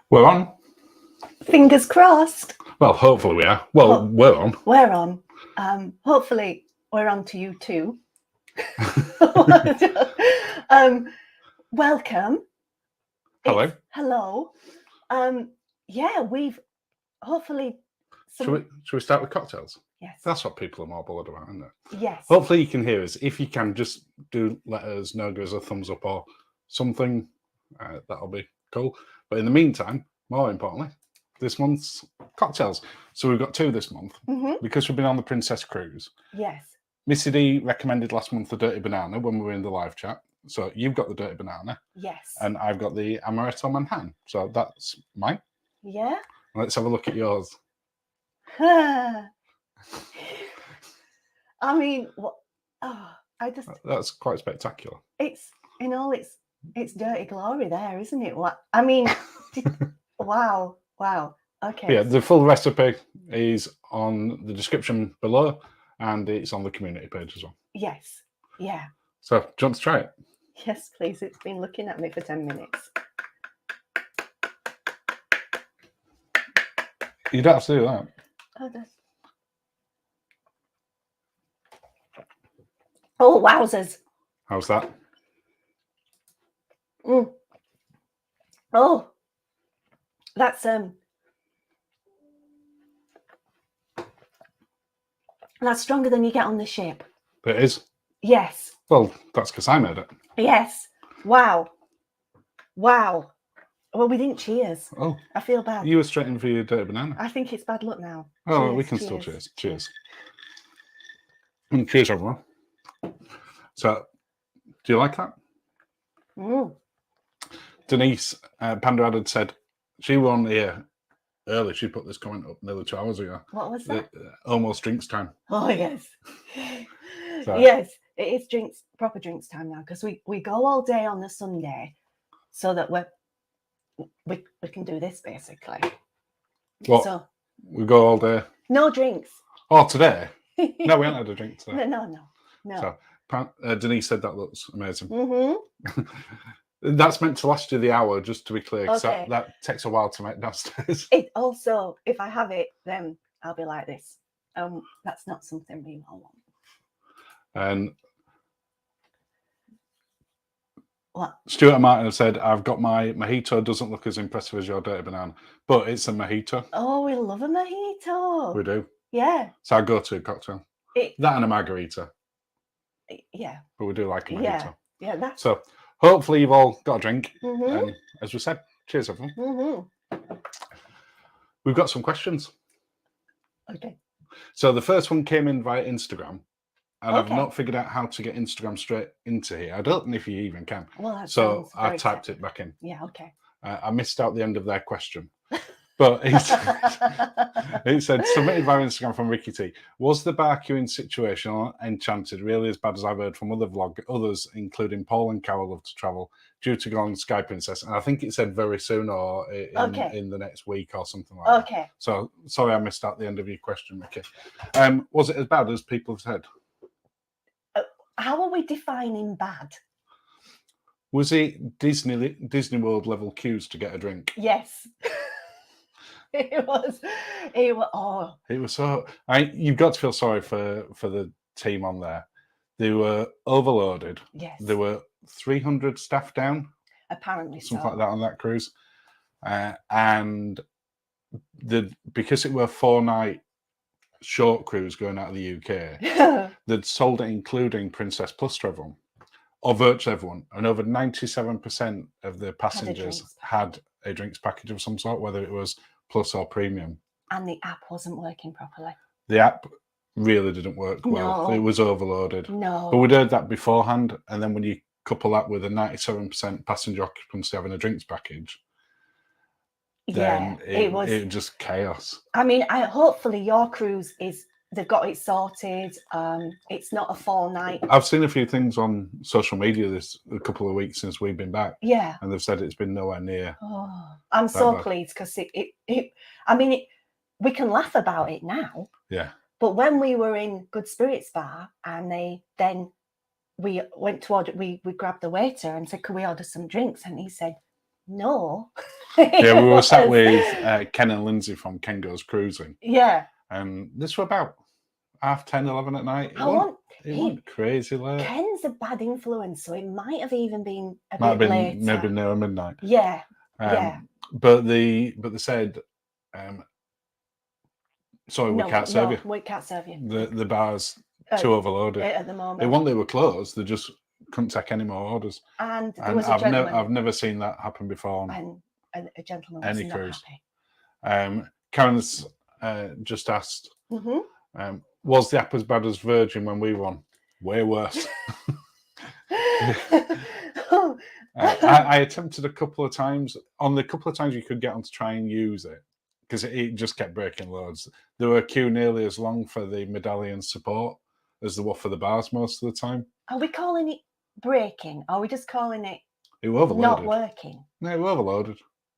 We're on. Fingers crossed. Well, hopefully we are. Well, we're on. We're on. Hopefully we're on to you too. Welcome. Hello. Hello. Yeah, we've hopefully. Should we start with cocktails? Yes. That's what people are more bothered about, isn't it? Yes. Hopefully you can hear us. If you can, just let us know, give us a thumbs up or something. That'll be cool. But in the meantime, more importantly, this month's cocktails. So we've got two this month because we've been on the Princess Cruise. Yes. Missy D recommended last month the Dirty Banana when we were in the live chat. So you've got the Dirty Banana. Yes. And I've got the Amaretto Manhattan. So that's mine. Yeah. Let's have a look at yours. I mean, that's quite spectacular. It's dirty glory there, isn't it? What I mean, wow. Okay. Yeah, the full recipe is on the description below, and it's on the community page as well. Yes. Yeah. So, do you want to try it? Yes, please. It's been looking at me for 10 minutes. You don't have to do that. Oh, wowzers. How's that? Oh, that's stronger than you get on the ship. It is? Yes. Well, that's because I made it. Yes. Wow. Well, we didn't cheers. Oh. I feel bad. You were straight in for your Dirty Banana. I think it's bad luck now. Oh, cheers, we can still cheers. Cheers. And cheers, everyone. So, do you like that? Denise Panda had said she were on here early. She put this comment up nearly 2 hours ago. What was that? Almost drinks time. Oh, yes. So, yes, it is proper drinks time now because we go all day on the Sunday so that we can do this basically. What? So, we go all day? No drinks. Oh, today? No, we haven't had a drink today. No. So, Denise said that looks amazing. That's meant to last you the hour, just to be clear. Okay. That takes a while to make downstairs. It also, if I have it, then I'll be like this. That's not something we all want. And what? Stuart Martin said, "I've got my mojito. Doesn't look as impressive as your Dirty Banana, but it's a mojito." Oh, we love a mojito. We do. Yeah. It's our go-to cocktail. That and a margarita. Yeah. But we do like a mojito. Yeah. That's so. Hopefully you've all got a drink. And as we said, cheers everyone. We've got some questions. Okay. So the first one came in via Instagram. And I've not figured out how to get Instagram straight into here. I don't know if you even can. Well, so I typed it back in. Yeah, okay. I missed out the end of their question. But it said, submitted via Instagram from Ricky T. Was the bar queuing situation on Enchanted really as bad as I've heard from others, including Paul and Carol Love to Travel, due to go on Sky Princess? And I think it said very soon or in the next week or something like that. Okay. So sorry I missed out the end of your question, Ricky. Was it as bad as people have said? How are we defining bad? Was it Disney World level queues to get a drink? Yes. It was. Oh. It was so. You've got to feel sorry for the team on there. They were overloaded. Yes. There were 300 staff down. Apparently, something like that on that cruise, and because it were a 4-night short cruise going out of the UK, they'd sold it including Princess Plus to everyone, or virtually everyone, and over 97% of the passengers had a drinks package of some sort, whether it was Plus or Premium. And the app wasn't working properly. The app really didn't work well. No. It was overloaded. No. But we'd heard that beforehand, and then when you couple that with a 97% passenger occupancy having a drinks package, then it was just chaos. I mean, hopefully your cruise they've got it sorted. It's not a 4-night. I've seen a few things on social media a couple of weeks since we've been back. Yeah. And they've said it's been nowhere near. Oh, I'm so pleased because we can laugh about it now. Yeah. But when we were in Good Spirits Bar and we went to order, we grabbed the waiter and said, "Could we order some drinks?" And he said, "No." Yeah, we were sat was. with Ken and Lindsay from Ken Goes Cruising, Yeah. and this was about 10:30, 11 at night. It He- went crazy late. Ken's a bad influence, so it might have even been a Might have bit been later. maybe near midnight. Yeah. Yeah. But they said, sorry, we can't serve you. We can't serve you. The bar's too overloaded. At the moment. They were closed. They just couldn't take any more orders. And there was a gentleman. I've never seen that happen before. And a gentleman was any not cruise. happy. Karen's just asked, Mm-hmm. was the app as bad as Virgin when we won? Way worse. I attempted a couple of times. On the couple of times you could get on to try and use it, because it just kept breaking loads. There were a queue nearly as long for the medallion support as there were for the bars most of the time. Are we calling it breaking? Or are we just calling it overloaded. Not working? No, it was overloaded.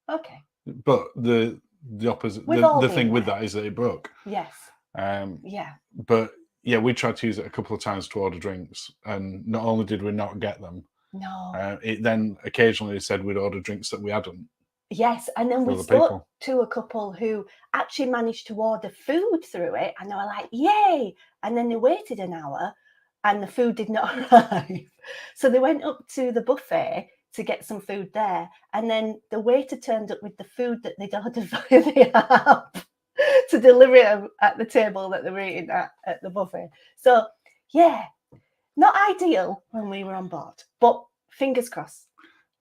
Okay. But the opposite, the thing with that is that it broke. Yes. Yeah. But yeah, we tried to use it a couple of times to order drinks, and not only did we not get them, no, it then occasionally said we'd order drinks that we hadn't. Yes, and then we spoke to a couple who actually managed to order food through it, and they were like, "Yay!" And then they waited an hour, and the food did not arrive. So they went up to the buffet to get some food there, and then the waiter turned up with the food that they'd ordered via the app to deliver it at the table that they were eating at the buffet. So yeah, not ideal when we were on board, but fingers crossed.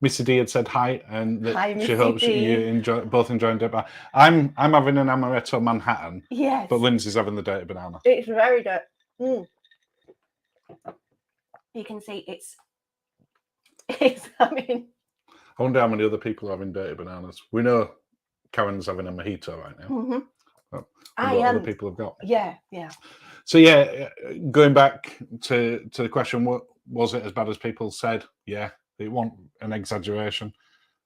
Missy D had said hi, and that hi, she hopes you both enjoying it. I'm having an amaretto Manhattan. Yes. But Lindsay's having the dirty banana. It's very good. You can see it's. I mean. I wonder how many other people are having dirty bananas. We know Karen's having a mojito right now. Mm-hmm. What other people have got? Yeah. So yeah, going back to the question, what was it as bad as people said? Yeah. It wasn't an exaggeration.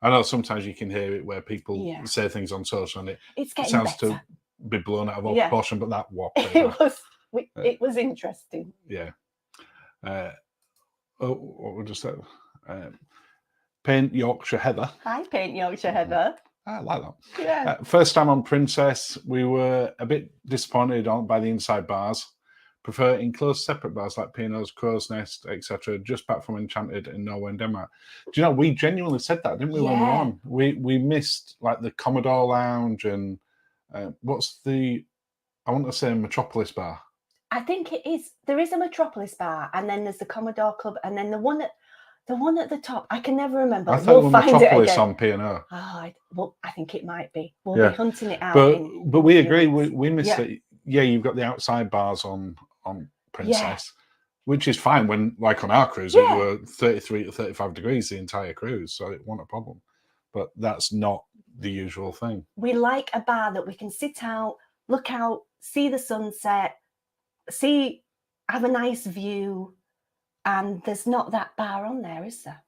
I know sometimes you can hear it where people say things on social and it sounds better. to be blown out of all proportion, but that was it was interesting. Yeah. What would you say? Paint Yorkshire Heather. Hi, Paint Yorkshire Heather. I like that. Yeah. First time on Princess, we were a bit disappointed by the inside bars. Prefer enclosed separate bars like Pino's, Crow's Nest, etc. Just back from Enchanted in Norway and Denmark. Do you know, we genuinely said that, didn't we, when we were on? We missed like the Commodore Lounge and what's the, I want to say Metropolis Bar. I think it is. There is a Metropolis Bar, and then there's the Commodore Club, and then the one at the top. I can never remember. I thought we'll find Metropolis it on P&O. Well, I think it might be. We'll be hunting it out. But we agree. We missed it. Yeah, you've got the outside bars on Princess, which is fine when, like on our cruise, it were 33 to 35 degrees the entire cruise, so it wasn't a problem. But that's not the usual thing. We like a bar that we can sit out, look out, see the sunset, have a nice view, and there's not that bar on there, is there?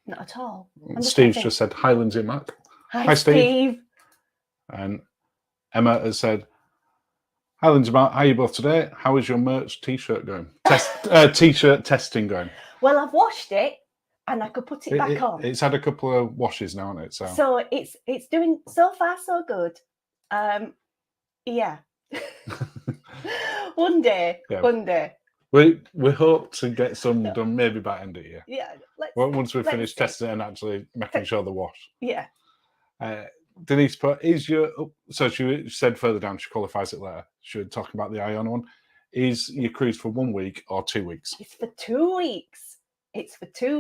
Not at all. Steve's just said, hi, Linzi Mark. Hi, Steve. And Emma has said, hi, Linzi Mark. How are you both today? How is your merch t-shirt going? T-shirt testing going? Well, I've washed it and I could put it back on. It's had a couple of washes now, hasn't it? So it's doing so far so good. Yeah. One day. We hope to get some done maybe by end of the year. Yeah. Once we finish testing it and actually making sure the wash. Yeah. Denise put, so she said further down, she qualifies it later. She would talk about the Iona one. Is your cruise for 1 week or 2 weeks? It's for 2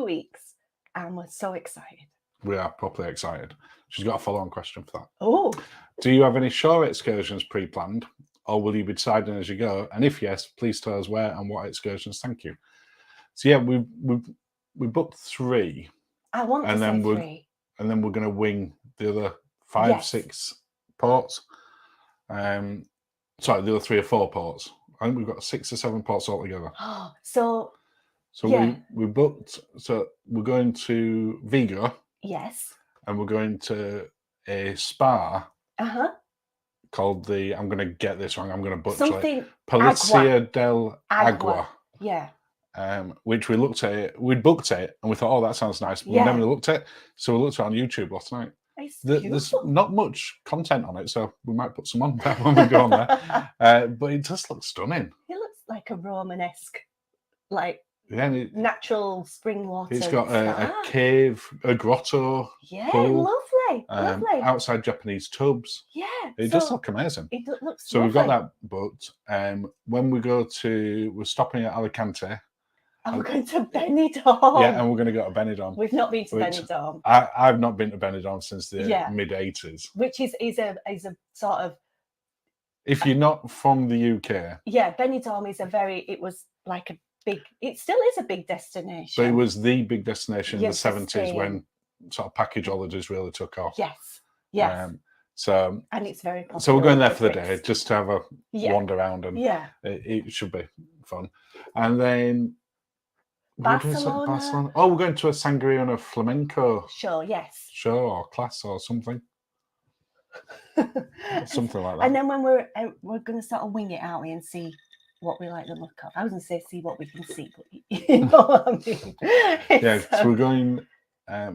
weeks. And we're so excited. We are properly excited. She's got a follow-on question for that. Oh. Do you have any shore excursions pre-planned, or will you be deciding as you go? And if yes, please tell us where and what excursions. Thank you. So yeah, we booked 3. I want to say 3. And then we're going to wing the other 5, 6 ports. Sorry, the other 3 or 4 ports. I think we've got 6 or 7 ports altogether. Oh, so we booked. So we're going to Vigo. Yes. And we're going to a spa. Called I'm going to get this wrong. I'm going to butcher it. Polizia del Agua. Yeah. Which we looked at it. We'd booked it and we thought, oh, that sounds nice. But we never looked at it. So we looked at it on YouTube last night. It's There's beautiful. not much content on it, so we might put some on there when we go on there. But it just looks stunning. It looks like a Romanesque, like Yeah, and natural spring water. it's got a cave, a grotto, yeah, pool, lovely, lovely. outside Japanese tubs. Yeah, It does look amazing. It looks. So lovely. we've got that booked. When we go we're stopping at Alicante. And we're going to Benidorm. Yeah, and we're going to go to Benidorm. We've not been to Benidorm. I've not been to Benidorm since the mid-80s. Which is a sort of... If you're not from the UK. Yeah, Benidorm is it was like a big... It still is a big destination. But it was the big destination in the 70s when sort of package holidays really took off. Yes. And it's very popular. So we're going there for the day, just to have a wander around, and it should be fun. And then... Barcelona. Oh, we're going to a Sangriona flamenco show or class or something. Something like that. And then when we're going to sort of wing it, aren't we, and see what we like the look of. I was going to say see what we can see, but you know what I mean. Yeah, so we're going.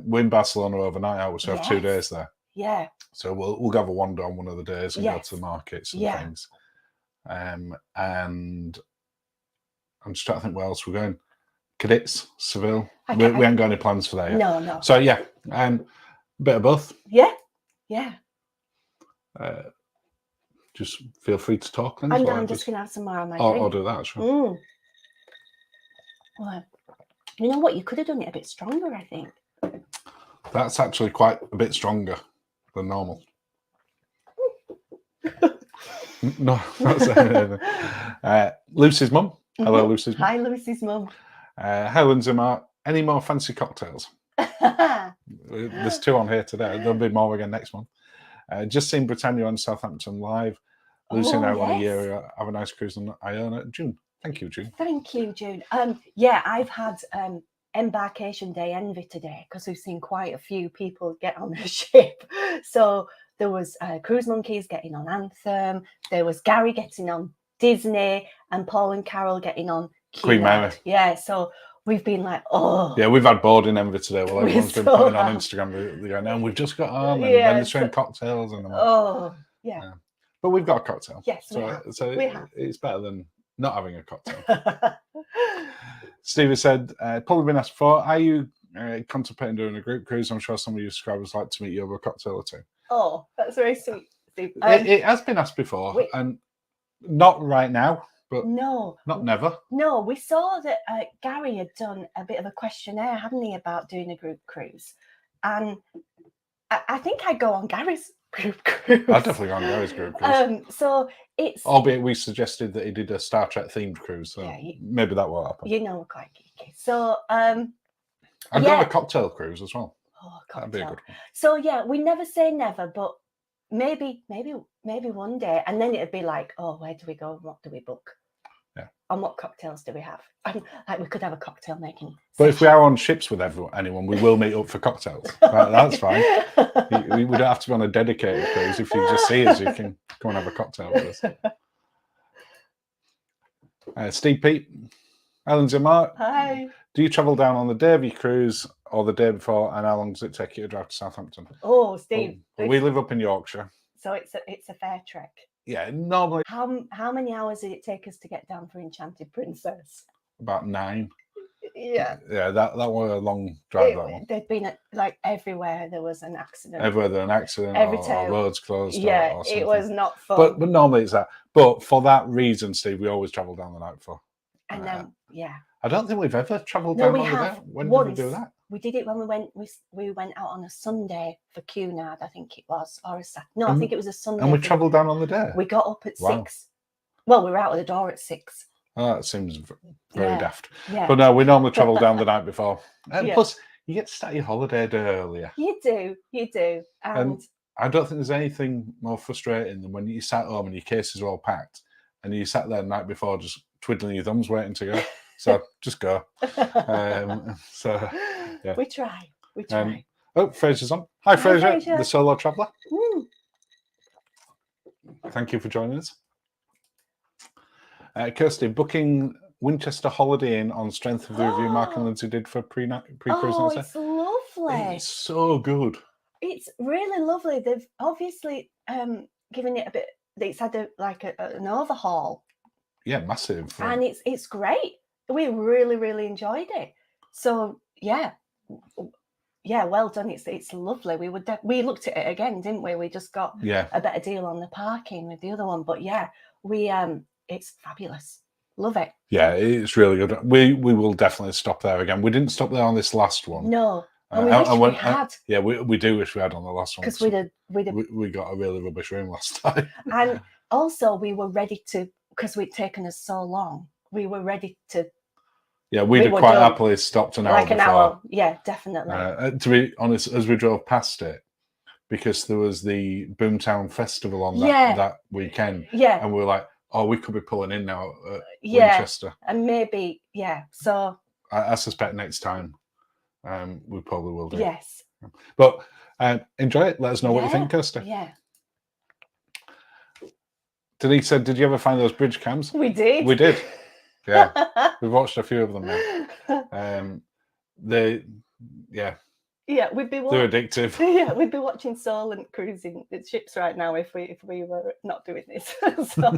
We're in Barcelona overnight. I would have 2 days there. Yeah. So we'll have a wander on one of the days and go to the markets and things. And I'm just trying to think where else we're going. Cadiz, Seville. We haven't got any plans for that yet. No. So yeah, bit of both. Yeah. Just feel free to talk. Then, I'm just going to have some more on my drink. I'll do that. Sure. Well, you know what? You could have done it a bit stronger, I think. That's actually quite a bit stronger than normal. No, not saying anything. Lucy's mum. Hello, Lucy's mum. Hi, Lucy's mum. Hi, Linzi Mark. Any more fancy cocktails? There's 2 on here today. There'll be more again next month. Just seen Britannia on Southampton live. Lucy and I want a year. Have a nice cruise on Iona. June. Thank you, June. Thank you, June. I've had embarkation day envy today because we've seen quite a few people get on the ship. So there was Cruise Monkeys getting on Anthem. There was Gary getting on Disney, and Paul and Carol getting on Queen Mary. Yeah, so we've been like, oh. Yeah, we've had boarding envy today. Well, everyone's been putting on Instagram, and we've just got on, and then they're showing cocktails. And yeah. But we've got a cocktail. Yes, so it's better than not having a cocktail. Stevie said, probably been asked before, are you contemplating doing a group cruise? I'm sure some of you subscribers like to meet you over a cocktail or 2. Oh, that's very sweet, Steve. It has been asked before, and not right now, but not never. No, we saw that Gary had done a bit of a questionnaire, hadn't he, about doing a group cruise, and I think I'd go on Gary's group cruise. I'd definitely go on Gary's group cruise. So it's... Albeit we suggested that he did a Star Trek themed cruise, so maybe that will happen. You know, we're quite geeky. So I'd go on a cocktail cruise as well. Oh, that'd be a good one. So yeah, we never say never, but maybe one day, and then it'd be like, oh, where do we go and what do we book? Yeah. And what cocktails do we have? And like we could have a cocktail making. But if we are on ships with anyone, we will meet up for cocktails. That's fine. We don't have to be on a dedicated cruise. If you just see us, you can go and have a cocktail with us. Steve Pete, Linzi Mark. Hi. Do you travel down on the day of your cruise or the day before, and how long does it take you to drive to Southampton? Oh, Steve. We live up in Yorkshire. So it's a fair trek. Yeah, normally. How many hours did it take us to get down for Enchanted Princess? About 9. Yeah. Yeah, that was a long drive. That one. They'd been like everywhere there was an accident. Everywhere there was an accident, or roads closed. Yeah, or it was not fun. But normally it's that. But for that reason, Steve, we always travel down the night before. And then I don't think we've ever travelled down on the day. When did we do that? We did it when we went out on a Sunday for Cunard, I think it was, or a Saturday. No, I think it was a Sunday. And we travelled down on the day. We got up at 6. Well, we were out of the door at 6. Oh, that seems very daft. Yeah. But no, we normally travel down the night before. And plus, you get to start your holiday a day earlier. You do. And I don't think there's anything more frustrating than when you sat home and your cases are all packed, and you sat there the night before just twiddling your thumbs waiting to go. So just go. Yeah. We try. Fraser's on. Hi, Fraser, the solo traveller. Thank you for joining us. Kirsty, booking Winchester Holiday Inn on strength of the review Mark and Lindsay did for pre-cruise. Oh, it's lovely. It's so good. It's really lovely. They've obviously given it a bit. It's had an overhaul. Yeah, massive. And it's great. We really, really enjoyed it. So yeah, well done. It's lovely. We looked at it again, didn't we? We just got a better deal on the parking with the other one. But yeah, it's fabulous. Love it. Yeah, it's really good. We will definitely stop there again. We didn't stop there on this last one. No. And we wish we had. Yeah, we do wish we had on the last one. Because we got a really rubbish room last time. And also we were ready to, because we'd taken us so long, we were ready to. Yeah, we'd have quite happily stopped an hour like before. An hour, yeah, definitely. To be honest, as we drove past it, because there was the Boomtown Festival on that weekend. Yeah. And we were like, oh, we could be pulling in now at Winchester. And maybe, so. I suspect next time we probably will do. Yes. But enjoy it. Let us know what you think, Kirsty. Yeah. Denise said, did you ever find those bridge cams? We did. We did. Yeah. We've watched a few of them now. We'd be they're addictive. Yeah, we'd be watching Solent cruising ships right now if we were not doing this. So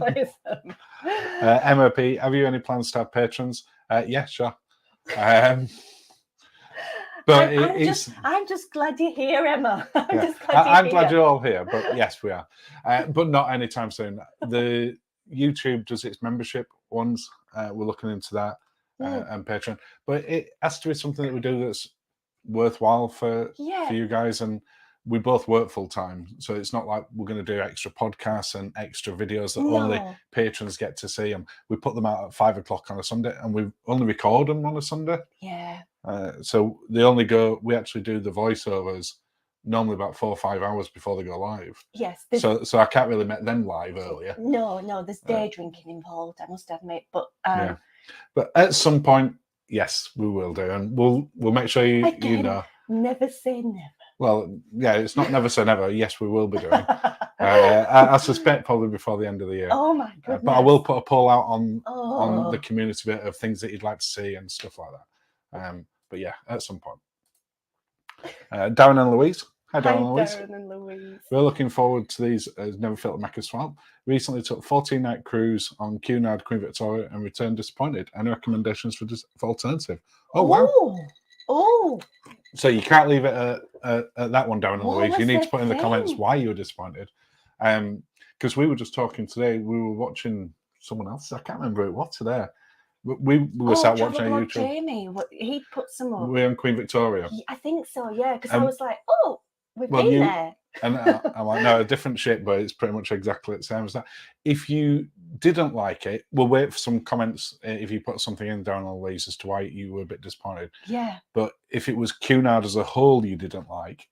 MOP, have you any plans to have patrons? Yeah, sure. But I'm just glad you're here, Emma. I'm glad you're all here, but yes, we are. But not anytime soon. The YouTube does its membership ones. We're looking into that and Patreon. But it has to be something that we do that's worthwhile for you guys. And we both work full time. So it's not like we're going to do extra podcasts and extra videos that only patrons get to see. And we put them out at 5 o'clock on a Sunday and we only record them on a Sunday. Yeah. So we actually do the voiceovers normally about 4 or 5 hours before they go live. Yes. So I can't really make them live earlier. No, there's day drinking involved, I must admit. But but at some point, yes, we will do, and we'll make sure you know. Never say never. Well, yeah, it's not never say never. Yes, we will be doing. I suspect probably before the end of the year. Oh my goodness! But I will put a poll out on the community bit of things that you'd like to see and stuff like that. But yeah, at some point. Darren and Louise. Hi, Darren and Louise. Darren and Louise. We're looking forward to these. Never felt like a swamp. Recently took 14-night cruise on Cunard, Queen Victoria, and returned disappointed. Any recommendations for alternative? Oh wow! Oh. So you can't leave it at that one, Darren and Louise. You need to put in the comments why you were disappointed. Because we were just talking today. We were watching someone else. I can't remember who it was today. We were sat watching on YouTube. Jamie, he put some up. We're on Queen Victoria. I think so, yeah. Because I was like, oh, we've been there. And I'm like, no, a different ship, but it's pretty much exactly the same as that. If you didn't like it, we'll wait for some comments if you put something in down on Louise as to why you were a bit disappointed. Yeah. But if it was Cunard as a whole you didn't like,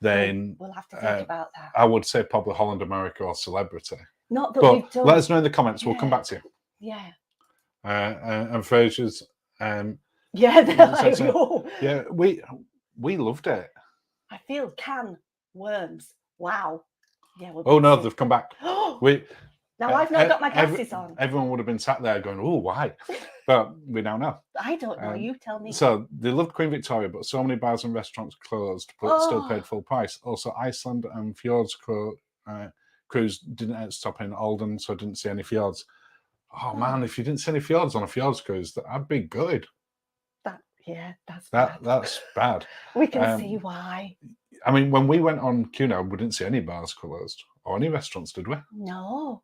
then we'll have to think about that. I would say probably Holland America or Celebrity. Not that we've done. Let us know in the comments. We'll come back to you. Yeah. And Fraser's. They're like, oh. Yeah, we loved it. I feel worms. Wow. Yeah. No, they've come back. Now I've not got my glasses on. Everyone would have been sat there going, "Oh, why?" But we now know. I don't know. You tell me. So they loved Queen Victoria, but so many bars and restaurants closed, but still paid full price. Also, Iceland and Fjords cruise didn't stop in Alden, so I didn't see any fjords. Oh man, if you didn't see any fjords on a fjords cruise, I'd be good. That's bad. That's bad. We can see why. I mean, when we went on Cunard, we didn't see any bars closed or any restaurants, did we? No.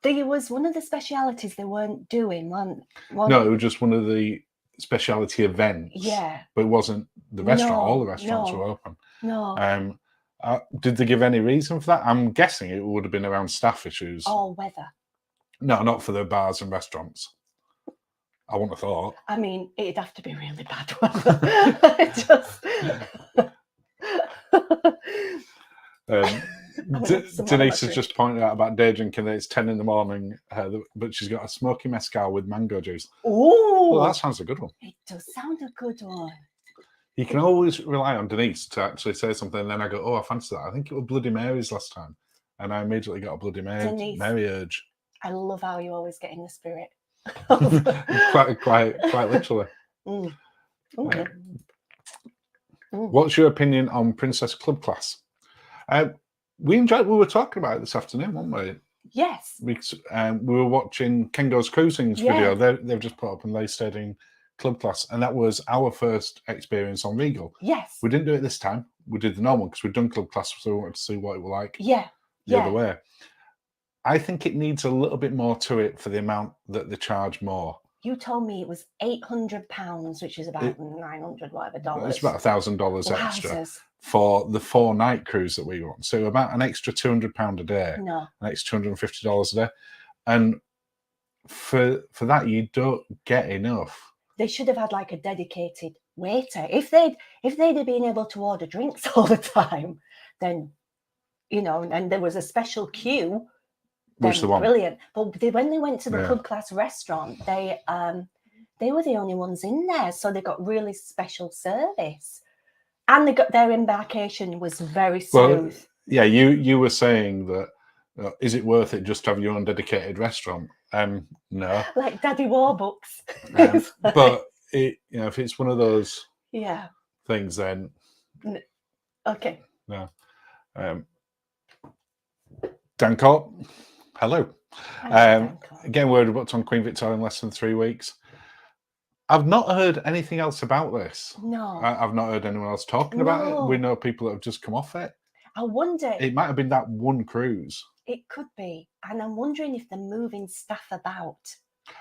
There was one of the specialities they weren't doing. No, it was just one of the speciality events. Yeah. But it wasn't the restaurant. All the restaurants were open. No. Did they give any reason for that? I'm guessing it would have been around staff issues. Or weather. No, not for the bars and restaurants. I wouldn't have thought. I mean, it'd have to be really bad weather. Denise has just pointed out about day drinking that it's 10 in the morning, but she's got a smoky mezcal with mango juice. Oh, well, that sounds a good one. It does sound a good one. You can always rely on Denise to actually say something, and then I go, "Oh, I fancy that." I think it was Bloody Mary's last time, and I immediately got a Bloody Mary urge. I love how you always get in the spirit. quite literally. Okay. What's your opinion on Princess Club Class? We were talking about it this afternoon, weren't we? Yes. We were watching Kengo's Cruising's video. They've just put up and they stayed in Club Class. And that was our first experience on Regal. Yes. We didn't do it this time. We did the normal because we'd done Club Class, so we wanted to see what it was like the other way. I think it needs a little bit more to it for the amount that they charge more. You told me it was £800, which is about $900 whatever dollars. It's about $1,000 extra for the 4-night cruise that we were on. So about an extra £200 a day. No. An extra $250 a day. And for that, you don't get enough. They should have had like a dedicated waiter. If they'd have been able to order drinks all the time, then, and there was a special queue. Which the one? Brilliant. But when they went to the Club Class restaurant, they were the only ones in there, so they got really special service, and they got their embarkation was very smooth. Well, yeah, you were saying that is it worth it just to have your own dedicated restaurant? No, like Daddy Warbucks. But if it's one of those things, then okay. No. Dancourt. Hello. Again, word booked on Queen Victoria in less than 3 weeks. I've not heard anything else about this. No. I've not heard anyone else talking about it. We know people that have just come off it. I wonder. It might have been that one cruise. It could be. And I'm wondering if they're moving staff about.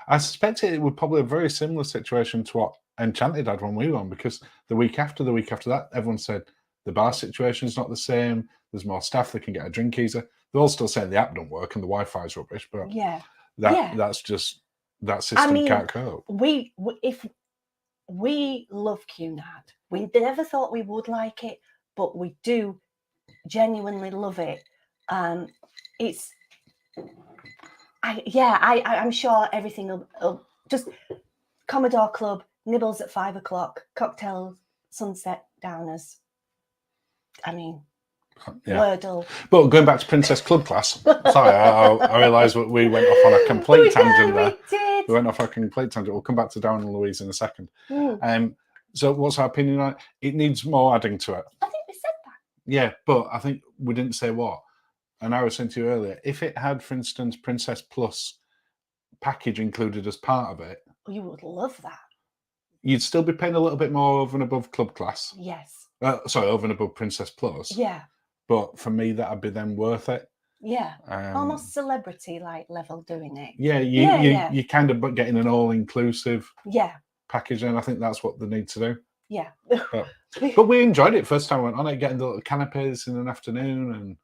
I suspect it would probably a very similar situation to what Enchanted had when we were on, because the week after that, everyone said the bar situation is not the same. There's more staff. They can get a drink easier. They're all still saying the app don't work and the Wi-Fi is rubbish, but that's just that system can't cope. If we love Cunard, we never thought we would like it, but we do genuinely love it. I'm sure everything will just Commodore Club, nibbles at 5 o'clock, cocktails, sunset downers. I mean, Wordle. But going back to Princess Club Class, sorry, I realised we went off on a complete tangent there. We went off on a complete tangent. We'll come back to Darren and Louise in a second. So what's our opinion on it? It needs more adding to it. I think we said that. Yeah, but I think we didn't say what. And I was saying to you earlier, if it had, for instance, Princess Plus package included as part of it, you would love that. You'd still be paying a little bit more over and above Club Class. Yes. Sorry, over and above Princess Plus. Yeah. But for me, that'd be then worth it. Yeah. Almost celebrity-like level doing it. Yeah, you kind of getting an all-inclusive package, and I think that's what they need to do. Yeah. But we enjoyed it first time we went on it, getting the little canapes in an afternoon, and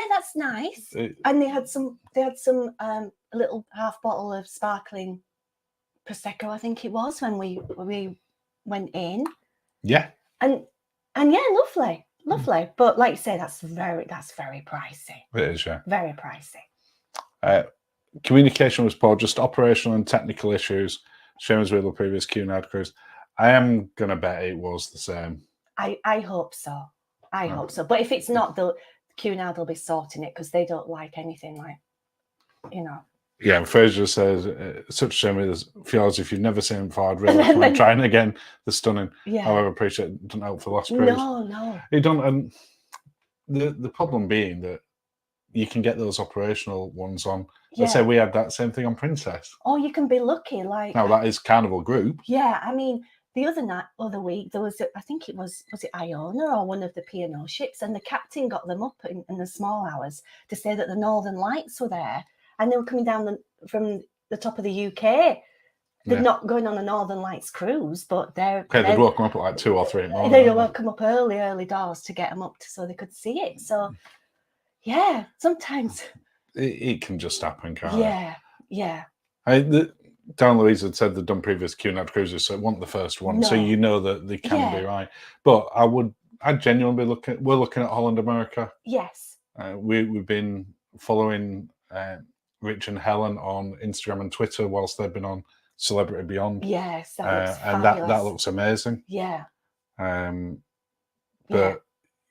that's nice. And they had some a little half bottle of sparkling prosecco, I think it was, when we went in. Yeah. And lovely. But like you say, that's very pricey. It is, yeah. Very pricey. Communication was poor, just operational and technical issues, same as with the previous Cunard cruise. I am gonna bet it was the same. I hope so. I hope so. But if it's not, the Cunard will be sorting it, because they don't like anything like, Yeah, Fraser says, such a shame with fjords. If you've never seen them before, I'd really recommend trying again. They're stunning. Yeah. However, I appreciate it doesn't help for the last cruise. No. It don't. And the problem being that you can get those operational ones on. Let's say we had that same thing on Princess. Oh, you can be lucky. Like now, that is Carnival Group. Yeah, I mean, the other week there was, I think it was it Iona or one of the P&O ships, and the captain got them up in the small hours to say that the Northern Lights were there. And they were coming down from the top of the UK. They're not going on a Northern Lights cruise, but they'd woke them up at like 2 or 3 in the morning. They'd woke them up early doors to get them up so they could see it. So, yeah, sometimes it can just happen, can't it? Yeah. Dan Louise had said they've done previous Cunard cruises, so it wasn't the first one. No. So you know that they can be right. But I'd genuinely we're looking at Holland America. Yes. We've been following Rich and Helen on Instagram and Twitter whilst they've been on Celebrity Beyond. Yes, that looks and that looks amazing. Yeah. But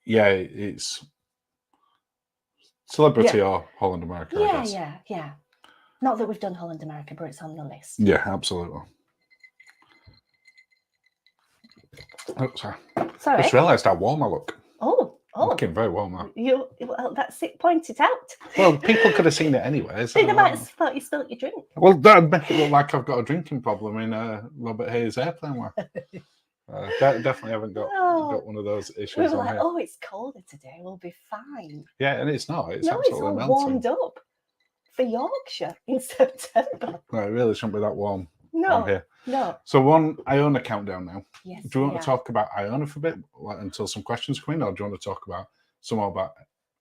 it's Celebrity or Holland America. I guess. Yeah. Not that we've done Holland America, but it's on the list. Yeah, absolutely. Oh, sorry. Sorry. I just realised how warm I look. Oh. Looking very warm now. Well, that's it. Point it out. Well, people could have seen it anyway. They might have thought you spilt your drink. Well, that'd make it look like I've got a drinking problem in Robert Hayes' airplane. Definitely haven't got one of those issues. We were on like, here. oh, it's colder today. We'll be fine. Yeah, and it's not. It's no, absolutely it's all melting. warmed up for Yorkshire in September. No, it really shouldn't be that warm. No, on here. No. So one Iona countdown now. Yes. Do you want to talk about Iona for a bit until some questions come in, or do you want to talk about some more about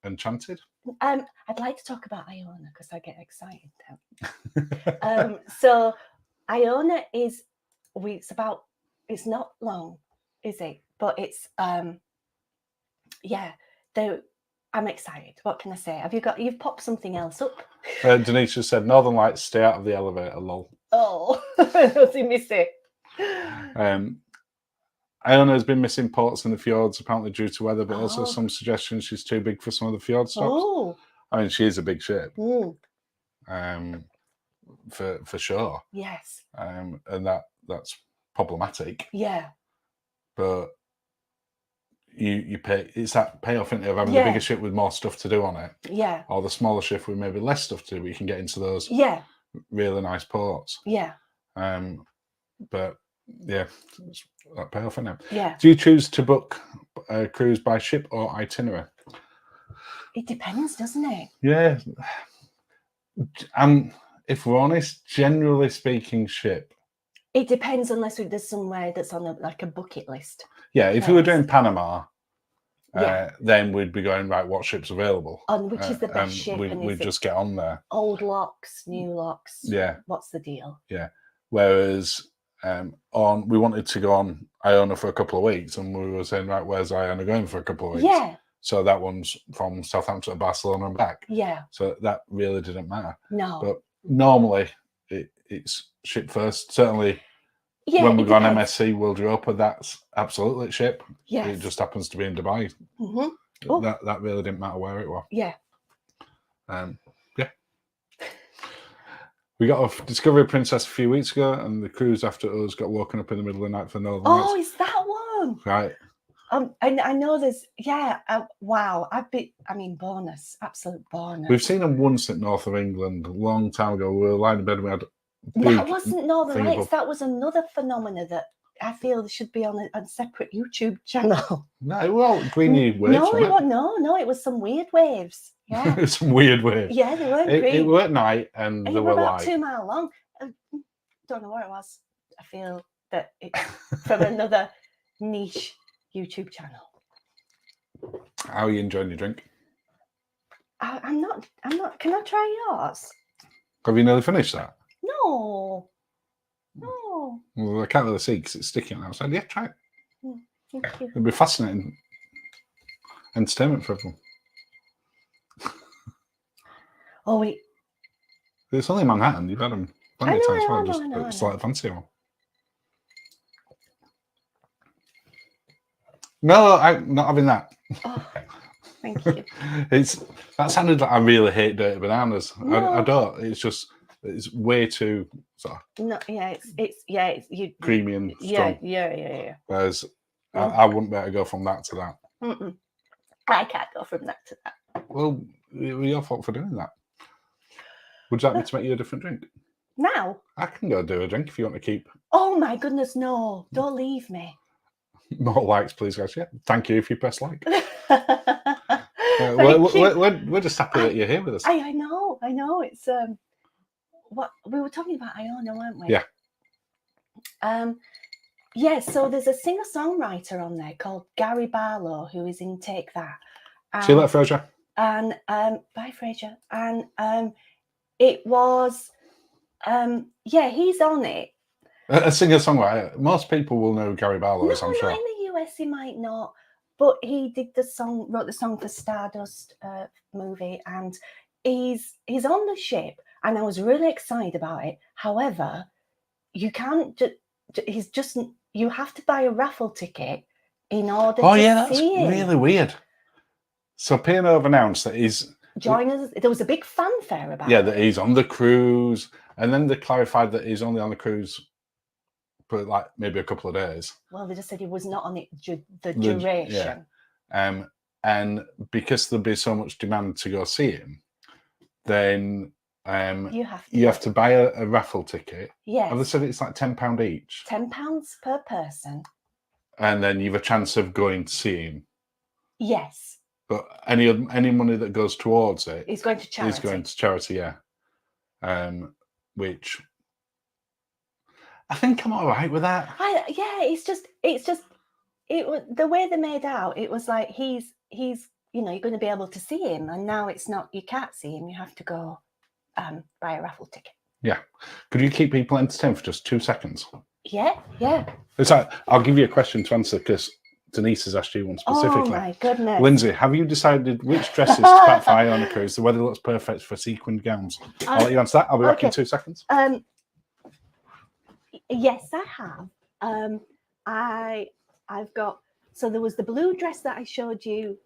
Enchanted? I'd like to talk about Iona because I get excited now. So Iona is it's not long, is it? But it's I'm excited. What can I say? You've popped something else up? Denise just said Northern Lights, stay out of the elevator, lol. Oh, does he miss it? Iona has been missing ports in the fjords, apparently due to weather, but also some suggestions she's too big for some of the fjord stops. Oh. I mean, she is a big ship. For sure. Yes. And that's problematic. Yeah. But you pay, it's that payoff, isn't it, of having the bigger ship with more stuff to do on it. Yeah. Or the smaller ship with maybe less stuff to do, but you can get into those really nice ports. Yeah. But yeah, it's that payoff, isn't it? Yeah. Do you choose to book a cruise by ship or itinerary? It depends, doesn't it? Yeah. If we're honest, generally speaking, ship. It depends unless there's somewhere that's on a bucket list. Yeah, if we were doing Panama, then we'd be going, right, what ship's available? On which is the best ship? We'd just get on there. Old locks, new locks. Yeah. What's the deal? Yeah. Whereas we wanted to go on Iona for a couple of weeks, and we were saying, right, where's Iona going for a couple of weeks? Yeah. So that one's from Southampton to Barcelona and back. Yeah. So that really didn't matter. No. But normally it's ship first. Certainly when we go on MSC World Europa, that's absolutely ship. Yes. It just happens to be in Dubai. Mm-hmm. That really didn't matter where it was. Yeah. We got off Discovery Princess a few weeks ago, and the cruise after us got woken up in the middle of the night for Northern Lights. Oh, is that one? Right. And I know there's, wow. Bonus, absolute bonus. We've seen them once at north of England a long time ago. We were lying in bed and we had that wasn't Northern Lights. That was another phenomena that I feel should be on a separate YouTube channel. No, well, greeny waves. No, it was some weird waves. Yeah. Some weird waves. Yeah, they weren't green. It were at night and they were about like 2 mile long. Don't know what it was. I feel that it's from another niche YouTube channel. How are you enjoying your drink? I'm not. Can I try yours? Have you nearly finished that? No. Well, I can't really see because it's sticking outside. Yeah, try it. Thank you. It'll be fascinating entertainment for everyone. Oh, wait. It's only Manhattan. You've had them plenty of times. Just a slightly fancier one. No, I'm not having that. Oh, thank you. That sounded like I really hate dirty bananas. No. I don't. It's way too sort of no. Yeah, it's creamy and strong. Yeah. Whereas I wouldn't be able to go from that to that. Mm-mm. I can't go from that to that. Well, it was your fault for doing that. Would you like me to make you a different drink? Now? I can go do a drink if you want to keep. Oh my goodness, no. Don't leave me. More likes, please, guys. Yeah. Thank you if you press like. We're we're just happy that you're here with us. I know. It's what we were talking about Iona, weren't we? Yeah. So there's a singer-songwriter on there called Gary Barlow who is in Take That. See you later, Fraser. And bye, Fraser. And it was he's on it. A singer-songwriter. Most people will know Gary Barlow, I'm sure. In the US he might not, but he wrote the song for Stardust movie, and he's on the ship, and I was really excited about it. However, you can't. You have to buy a raffle ticket in order. Oh to yeah, that's see him. really weird. So P&O have announced that he's join us. There was a big fanfare about that he's on the cruise, and then they clarified that he's only on the cruise but like maybe a couple of days. Well, they just said he was not on it the duration. Yeah. And because there'll be so much demand to go see him, then you have to buy a raffle ticket. Yes. Have they said it's like £10 each? £10 per person. And then you have a chance of going to see him. Yes. But any money that goes towards it is going to charity. Is going to charity, yeah. Which I think I'm all right with that. It's just the way they made out. It was like he's you're going to be able to see him, and now it's not. You can't see him. You have to go buy a raffle ticket. Yeah. Could you keep people entertained for just 2 seconds? Yeah. It's like, I'll give you a question to answer because Denise has asked you one specifically. Oh my goodness. Lindsay, have you decided which dresses to pack for Iona Cruise? The weather looks perfect for sequined gowns. I'll let you answer that. I'll be back in 2 seconds. Yes, I have. I've got, so there was the blue dress that I showed you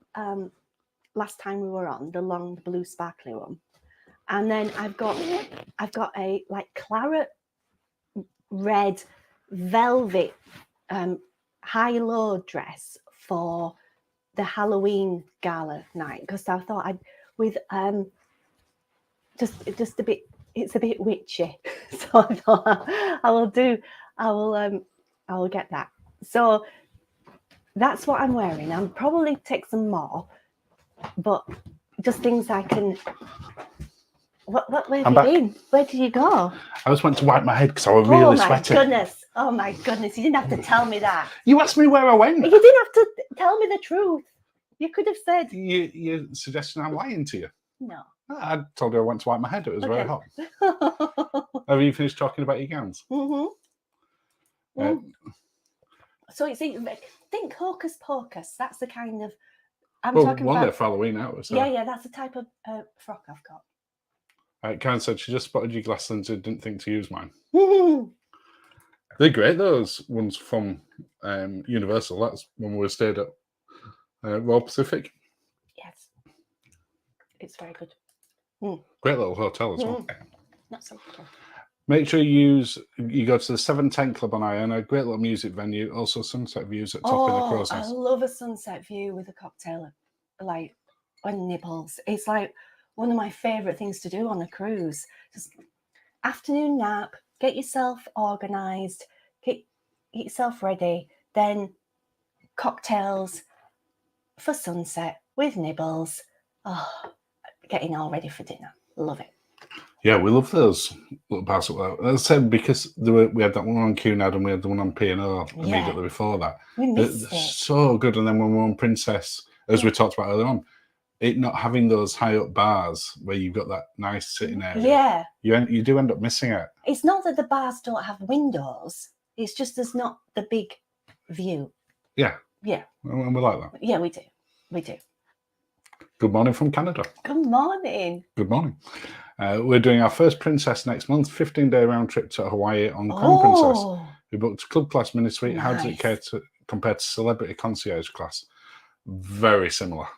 last time we were on, the long blue sparkly one. And then I've got a like claret red velvet high-low dress for the Halloween gala night, because I thought I'd with just a bit, it's a bit witchy, so I thought I will get that. So that's what I'm wearing. I'll probably take some more, but just things I can. Where have you been? Where did you go? I just went to wipe my head because I was really sweaty. Oh my goodness! You didn't have to tell me that. You asked me where I went. You didn't have to tell me the truth. You could have said. You're suggesting I'm lying to you? No. I told you I went to wipe my head. It was very hot. Have you finished talking about your gowns? So it's think Hocus Pocus. That's the kind of talking about. Day for Halloween out. So. Yeah, that's the type of frock I've got. Karen said she just spotted your glasses and didn't think to use mine. They're great, those ones from Universal. That's when we stayed at Royal Pacific. Yes. It's very good. Great little hotel as well. Not so good. Make sure you go to the 710 Club on Iona. Great little music venue. Also sunset views at top of the Crow's Nest. I love a sunset view with a cocktail, like on nibbles. It's like one of my favourite things to do on a cruise. Just afternoon nap, get yourself organised, get yourself ready, then cocktails for sunset with nibbles. Getting all ready for dinner. Love it. Yeah, we love those little parcels. As I said, because we had that one on Cunard and we had the one on P&O immediately before that. We missed it. So good. And then when we were on Princess, as we talked about earlier on, it not having those high up bars where you've got that nice sitting area. Yeah. You do end up missing it. It's not that the bars don't have windows. It's just there's not the big view. Yeah. Yeah. And we like that. Yeah, we do. We do. Good morning from Canada. Good morning. Good morning. We're doing our first Princess next month, 15-day round trip to Hawaii on Crown Princess. We booked club class mini suite. Nice. How does it compare to celebrity concierge class? Very similar.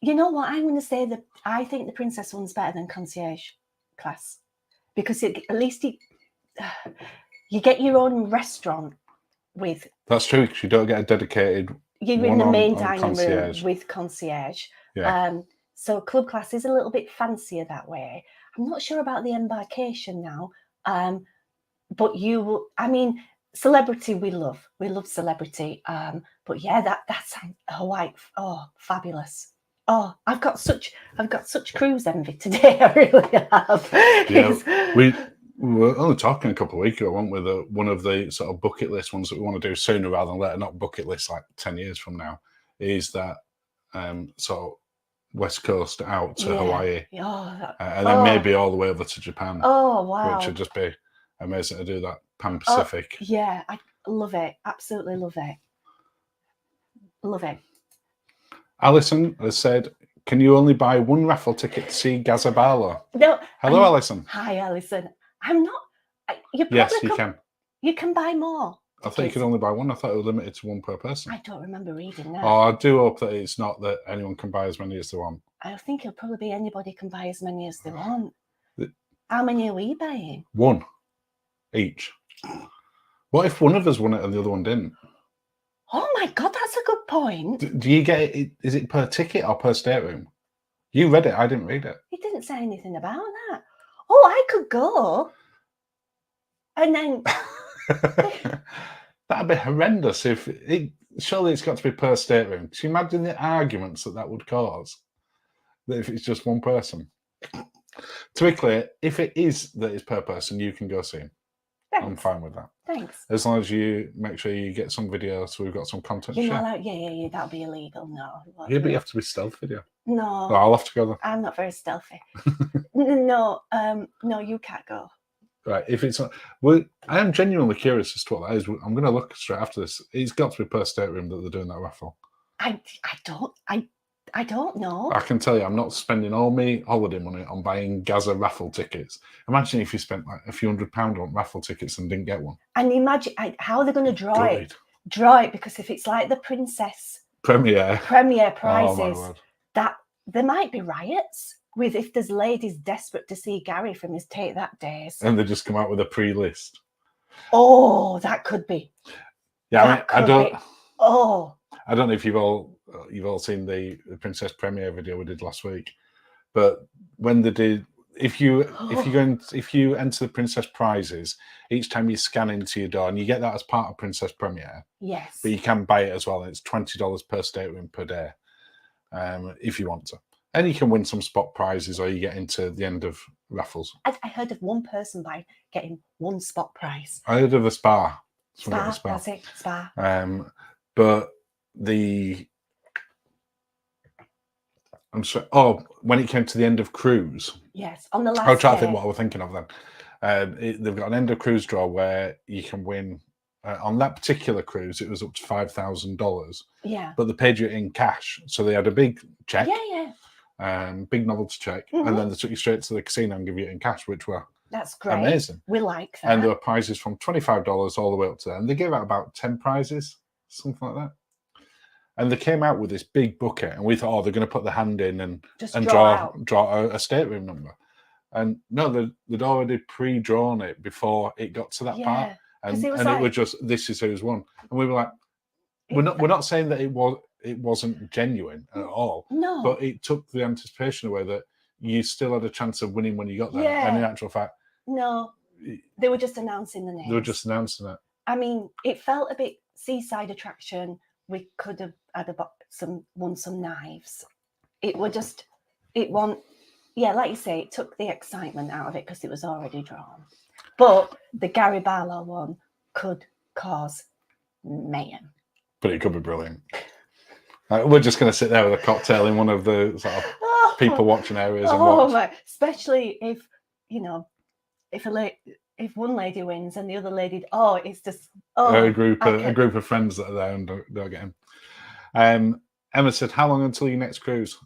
You know what? I'm going to say that I think the Princess one's better than concierge class because at least you get your own restaurant with. That's true because you don't get a dedicated. You're in the main dining room with concierge. Yeah. So club class is a little bit fancier that way. I'm not sure about the embarkation now, but you will. I mean, celebrity we love. We love celebrity. But yeah, that's Hawaii. Oh, fabulous. Oh, I've got such cruise envy today. I really have. Yeah, we were only talking a couple of weeks ago, weren't we? One of the sort of bucket list ones that we want to do sooner rather than later, not bucket list like 10 years from now, is that sort of West Coast out to Hawaii. And then maybe all the way over to Japan. Oh, wow. Which would just be amazing to do that Pan Pacific. Yeah, I love it. Absolutely love it. Love it. Alison has said, can you only buy one raffle ticket to see Gazabalo? No. Hello, Alison. Hi, Alison. I'm not. Yes, you can. You can buy more. I thought you could only buy one. I thought it was limited to one per person. I don't remember reading that. Oh, I do hope that it's not that anyone can buy as many as they want. I think it'll probably be anybody can buy as many as they want. How many are we buying? One each. What if one of us won it and the other one didn't? Oh my God, that's a good point. Do you get it? Is it per ticket or per stateroom? You read it. I didn't read it. He didn't say anything about that. Oh, I could go. And then... That'd be horrendous if it... Surely it's got to be per stateroom. Can you imagine the arguments that would cause? That if it's just one person. To be clear, if it is that it's per person, you can go see him. Thanks. I'm fine with that. Thanks. As long as you make sure you get some video, so we've got some content. You're not allowed, yeah, that'll be illegal. No. Yeah, but you have to be stealth video. No. Oh, I'll have to go there. I'm not very stealthy. No, you can't go. Right, if it's not, well, I am genuinely curious as to what that is. I'm going to look straight after this. It's got to be per stateroom that they're doing that raffle. I don't know. I can tell you, I'm not spending all my holiday money on buying Gaza raffle tickets. Imagine if you spent like a few £100 on raffle tickets and didn't get one. And imagine how they're going to draw it. Draw it, because if it's like the Princess Premiere prizes, that there might be riots with if there's ladies desperate to see Gary from his Take That days. And they just come out with a pre-list. Oh, that could be. Yeah, I don't. Oh. I don't know if you've all seen the Princess Premiere video we did last week, but when they did, if you enter the Princess prizes, each time you scan into your door, and you get that as part of Princess Premiere. Yes. But you can buy it as well, and it's $20 per stateroom per day, if you want to. And you can win some spot prizes, or you get into the end of raffles. I heard of one person getting one spot prize. I heard of the spa. Spa, that's it, spa. But I'm sorry. Oh, when it came to the end of cruise. Yes, on the last. I'll try to think what I was thinking of then. They've got an end of cruise draw where you can win. On that particular cruise, it was up to $5,000. Yeah. But they paid you in cash, so they had a big check. Yeah. Big novelty check, and then they took you straight to the casino and give you it in cash, which were that's great. Amazing. We like that. And there were prizes from $25 all the way up to there, and they gave out about 10 prizes, something like that. And they came out with this big bucket, and we thought, oh, they're going to put the hand in and draw a stateroom number. And no, they'd already pre-drawn it before it got to that part, and it was just, this is who's won. And we were like, we're not saying that it wasn't genuine at all. No. But it took the anticipation away that you still had a chance of winning when you got there. Yeah. And in actual fact, no, they were just announcing the names. They were just announcing it. I mean, it felt a bit seaside attraction. We could have had won some knives. Like you say, it took the excitement out of it because it was already drawn. But the Gary Barlow one could cause mayhem. But it could be brilliant. We're just going to sit there with a cocktail in one of the sort of people watching areas and watch. My! Especially if if one lady wins and the other lady, it's just a group of friends that are there and don't get in. Emma said, "How long until your next cruise?"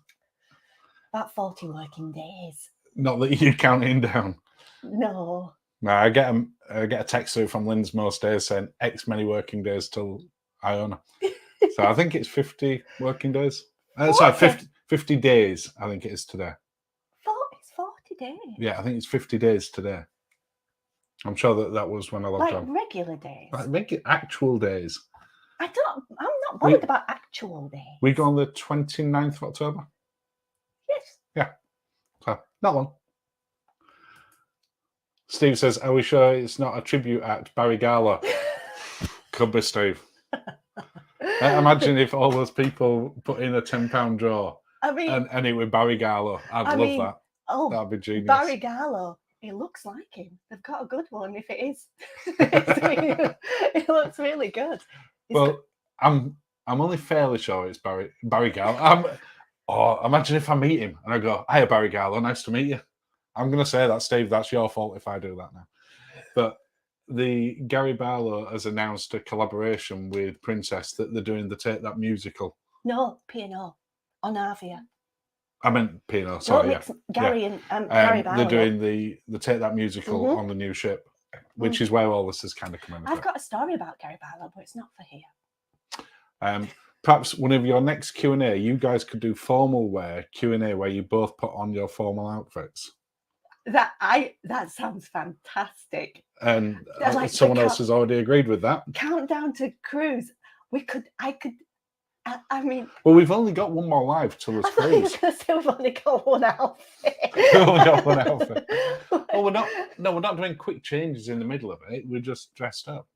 About 40 working days. Not that you're counting down. No. No, I get a text through from Linz most days saying X many working days till Iona. So I think it's 50 working days. Sorry, 50 days. I think it is today. It's 40 days. Yeah, I think it's 50 days today. I'm sure that was when I logged on. Regular days. Like actual days. I'm not bothered about actual days. We go on the 29th of October. Yes. Yeah. So that one. Steve says, "Are we sure it's not a tribute act, Barry Garlow?" Could be, Steve. Imagine if all those people put in a £10 draw. I mean, and it was Barry Garlow. I'd love that. Oh, that'd be genius. Barry Garlow. He looks like him. They've got a good one. If it is, it looks really good. I'm only fairly sure it's Barry Garlow. Imagine if I meet him and I go, "Hiya, Barry Garlow, nice to meet you." I'm going to say that, Steve. That's your fault if I do that now. But the Gary Barlow has announced a collaboration with Princess that they're doing the Take That musical. No, P&O on Avia. I meant P&O. Sorry, Gary and Gary Barlow. They're doing the Take That musical on the new ship, which is where all this is kind of coming. I've got a story about Gary Barlow, but it's not for here. Perhaps one of your next Q&A, you guys could do formal wear Q&A where you both put on your formal outfits. That sounds fantastic. And Like someone else has already agreed with that. Countdown to cruise. I mean, well, we've only got one more live till this cruise. I was going to say we've only got one outfit. We've only got one outfit. Well, we're not doing quick changes in the middle of it. We're just dressed up.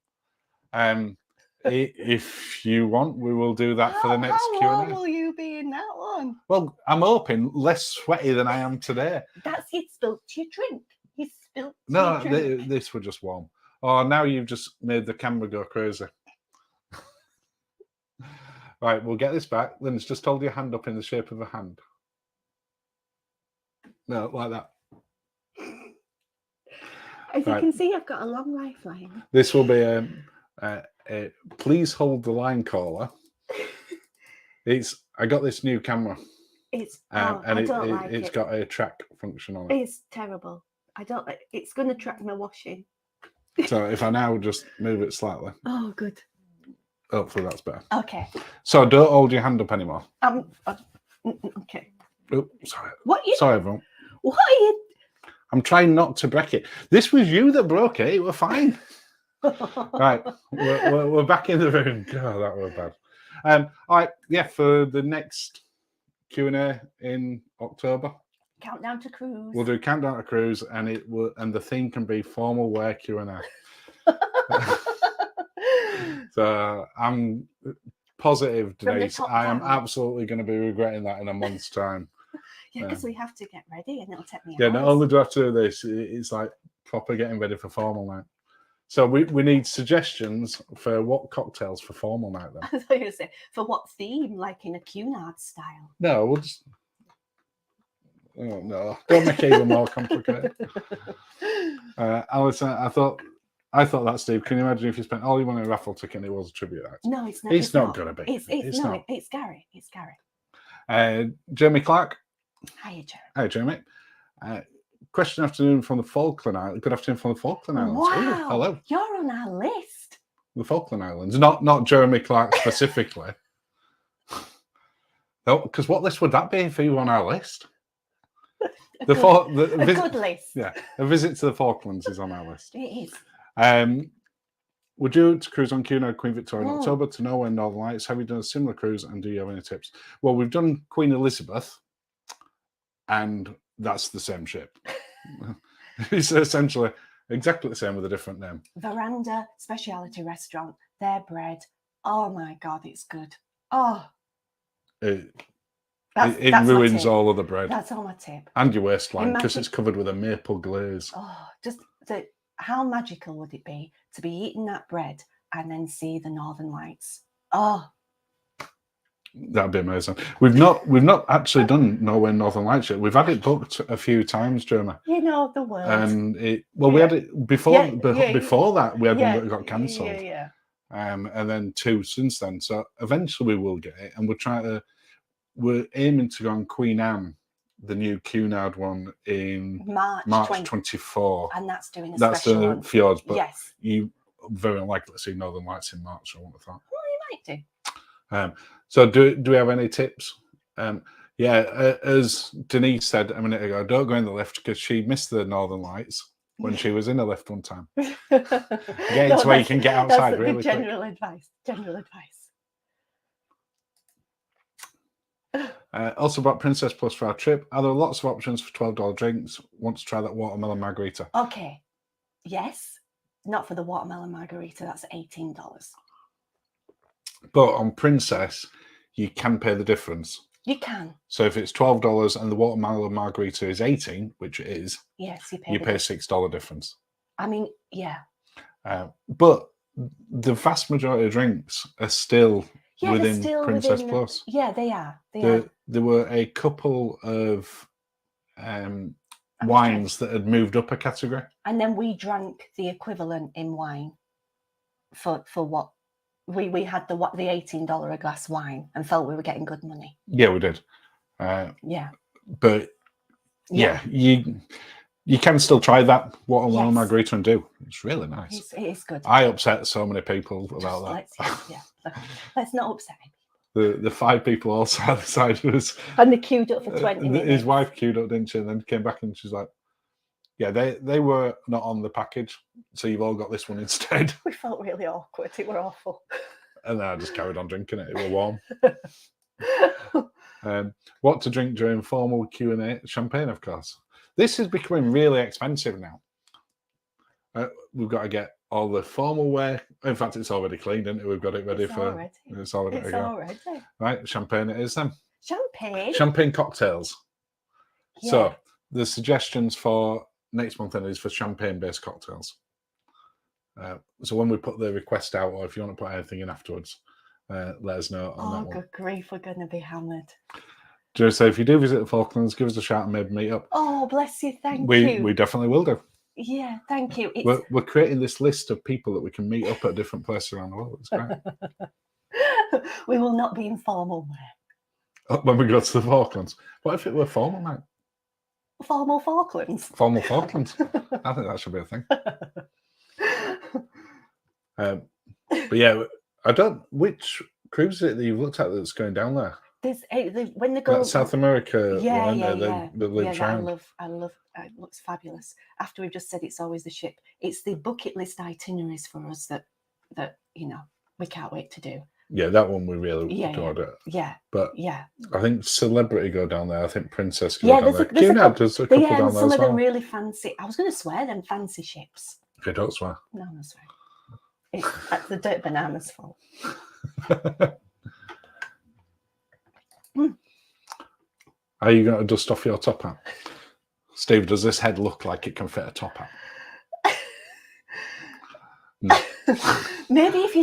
If you want, we will do that for the next Q&A. How long will you be in that one? Well, I'm hoping less sweaty than I am today. You spilt your drink. You spilt No, your drink. this was just warm. Oh, now you've just made the camera go crazy. Right, we'll get this back. Linz, just hold your hand up in the shape of a hand. No, like that. As you can see, I've got a long lifeline. This will be a please hold the line caller. I got this new camera. It's got a track function on it. It's terrible. It's going to track my washing. So if I now just move it slightly. Oh, good. Hopefully that's better. Okay. So don't hold your hand up anymore. Okay. Oh, sorry. Sorry, everyone. What are you? I'm trying not to break it. This was you that broke it. We're fine. Right. We're back in the room. God, that was bad. All right. Yeah, for the next Q&A in October. Countdown to cruise. We'll do countdown to cruise, and the theme can be formal wear Q&A. So I'm positive, Denise, I am absolutely going to be regretting that in a month's time. Yeah, because we have to get ready, and it'll take me. Yeah, not only do I have to do this, it's like proper getting ready for formal night. So we need suggestions for what cocktails for formal night then. I thought you were saying for what theme, like in a Cunard style. No, we'll just. Oh no! Don't make it even more complicated. Alison, I thought that, Steve. Can you imagine if you spent all your money on a raffle ticket and it was a tribute act? No, it's not. It's not going to be. It's not. It's Gary. It's Gary. Jeremy Clark. Hiya, Jeremy. Hi, Jeremy. Question afternoon from the Falkland Islands. Good afternoon from the Falkland Islands. Wow. Ooh, hello. You're on our list. The Falkland Islands, not Jeremy Clark specifically. No, because what list would that be if you were on our list? A good list. Yeah, a visit to the Falklands is on our list. It is. Would you to cruise on Cunard, Queen Victoria in October to know when Northern Lights? Have you done a similar cruise, and do you have any tips? Well, we've done Queen Elizabeth, and that's the same ship. It's essentially exactly the same with a different name. Veranda Speciality Restaurant. Their bread. Oh my God, it's good. Oh. It ruins all of the bread. That's all my tip. And your waistline, because it's covered with a maple glaze. Oh, how magical would it be to be eating that bread and then see the Northern Lights? Oh, that'd be amazing. We've not actually done Norway Northern Lights yet. We've had it booked a few times, Jeremy. You know the world. And we had it before. Before that, we had one that got cancelled. Yeah. And then two since then. So eventually we will get it, and we're aiming to go on Queen Anne, the new Cunard one, in March 24. And that's doing that's special the fjords, but yes, you very unlikely to see Northern Lights in March, I would have thought. Well, you might do. So do we have any tips? As Denise said a minute ago, don't go in the lift because she missed the Northern Lights when she was in a lift one time. Get into where you can get outside really quick. General advice. Also about Princess Plus for our trip. Are there lots of options for $12 drinks? Want to try that watermelon margarita? Okay. Yes. Not for the watermelon margarita. That's $18. But on Princess, you can pay the difference. You can. So if it's $12 and the watermelon margarita is $18, which it is, yes, you pay $6 difference. I mean, yeah. But the vast majority of drinks are still within Princess Plus. Yeah, they are. There were a couple of wines that had moved up a category. And then we drank the equivalent in wine for what? We had the $18 a glass wine and felt we were getting good money. Yeah, we did. Yeah. But yeah, you can still try that watermelon margarita and do. It's really nice. It is good. I upset so many people about that. Let's not upset him. The 5 people all sat beside us. And they queued up for 20 minutes. His wife queued up, didn't she? And then came back and she's like, Yeah, they were not on the package, so you've all got this one instead. We felt really awkward. It were awful. And then I just carried on drinking it. It was warm. What to drink during formal Q&A? Champagne, of course. This is becoming really expensive now. We've got to get all the formal wear. In fact, it's already cleaned, isn't it? We've got it ready It's for. already. It's already. It's already. Right, champagne it is then. Champagne. Champagne cocktails. Yeah. So the suggestions for next month then is for champagne-based cocktails. So when we put the request out, or if you want to put anything in afterwards, let us know on that one. Good grief, we're going to be hammered. Just say if you do visit the Falklands, give us a shout and maybe meet up. Oh, bless you, thank you. We definitely will do. Yeah, thank you. We're creating this list of people that we can meet up at different places around the world. It's great. We will not be in formal wear. When we go to the Falklands. What if it were formal, mate? Formal Falklands. Formal Falklands. I think that should be a thing. But yeah, I don't. Which cruise is it that you've looked at that's going down there? When they go South America. Yeah. I love. It looks fabulous. After we've just said it's always the ship, it's the bucket list itineraries for us that we can't wait to do. Yeah, that one we really adored it. Yeah, but yeah, I think Celebrity go down there. I think Princess go down there. Cunard does a couple down there. Some as of them well. really fancy. I was going to swear them fancy ships. Okay, don't swear. No, I'm not swearing. That's the dirt banana's fault. Are you going to dust off your top hat? Steve, does this head look like it can fit a top hat? No. Maybe if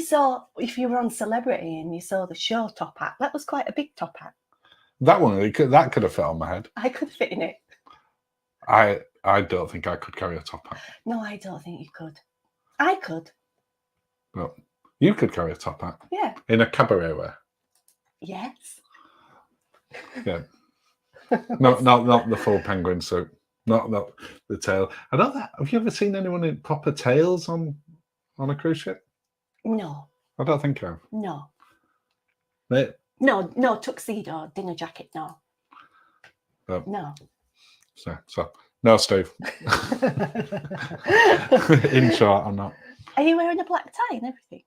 you were on Celebrity and you saw the show top hat, that was quite a big top hat. That one, that could have fit on my head. I could fit in it. I don't think I could carry a top hat. No, I don't think you could. I could. But you could carry a top hat. Yeah. In a cabaret wear. Yes. Yeah. Not the full penguin suit. Not the tail. I don't know. Have you ever seen anyone in proper tails on a cruise ship? No. I don't think I have. No. Mate. No tuxedo, dinner jacket, no. Oh. No. So no, Steve. In short, I'm not. Are you wearing a black tie and everything?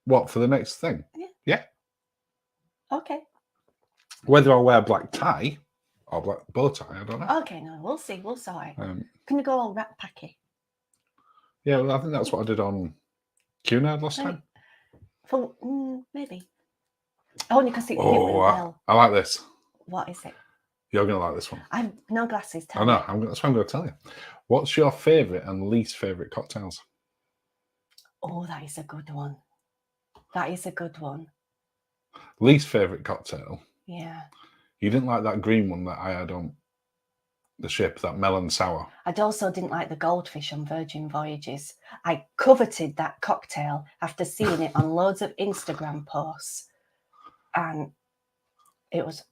What, for the next thing? Yeah. Okay. Whether I wear a black tie or black bow tie, I don't know. Okay, no, we'll see. We'll sort it. Can you go all rat packy? Yeah, well, I think that's what I did on Cunard last time. Maybe. Only because it went well. I like this. What is it? You're going to like this one. I've no glasses. I know. That's what I'm going to tell you. What's your favourite and least favourite cocktails? Oh, that is a good one. That is a good one. Least favourite cocktail? Yeah. You didn't like that green one that I had on the ship, that melon sour. I also didn't like the goldfish on Virgin Voyages. I coveted that cocktail after seeing it on loads of Instagram posts. And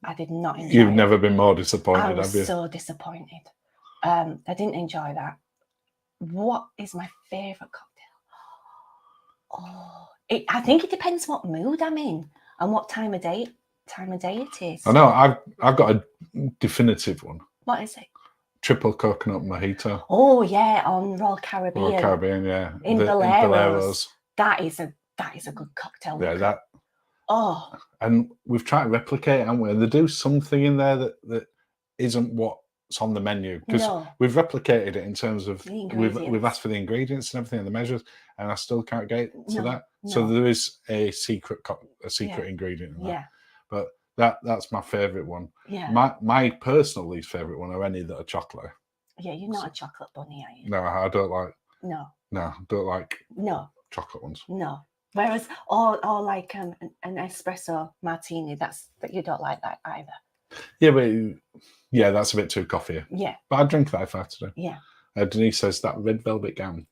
I did not enjoy it. You've never been more disappointed, have you? I was so disappointed. I didn't enjoy that. What is my favourite cocktail? Oh, I think it depends what mood I'm in and what time of day it is. I know. I've got a definitive one. What is it? Triple coconut mojito. Oh yeah, on Royal Caribbean. Royal Caribbean, yeah. In Boleros. That is a good cocktail. Yeah, that. Oh. And we've tried to replicate it, haven't we? And they do something in there that isn't what's on the menu, because we've replicated it in terms of we've asked for the ingredients and everything and the measures, and I still can't get to that. No. So there is a secret ingredient in that. Yeah. But that's my favourite one. Yeah. My personal least favourite one are any that are chocolate. Yeah, you're not a chocolate bunny, are you? No, I don't like. No, I don't like. Chocolate ones. No. Whereas, or like an espresso martini, that you don't like that either. Yeah, but that's a bit too coffee. Yeah. But I'd drink that if I had to. Yeah. Denise says that red velvet gown.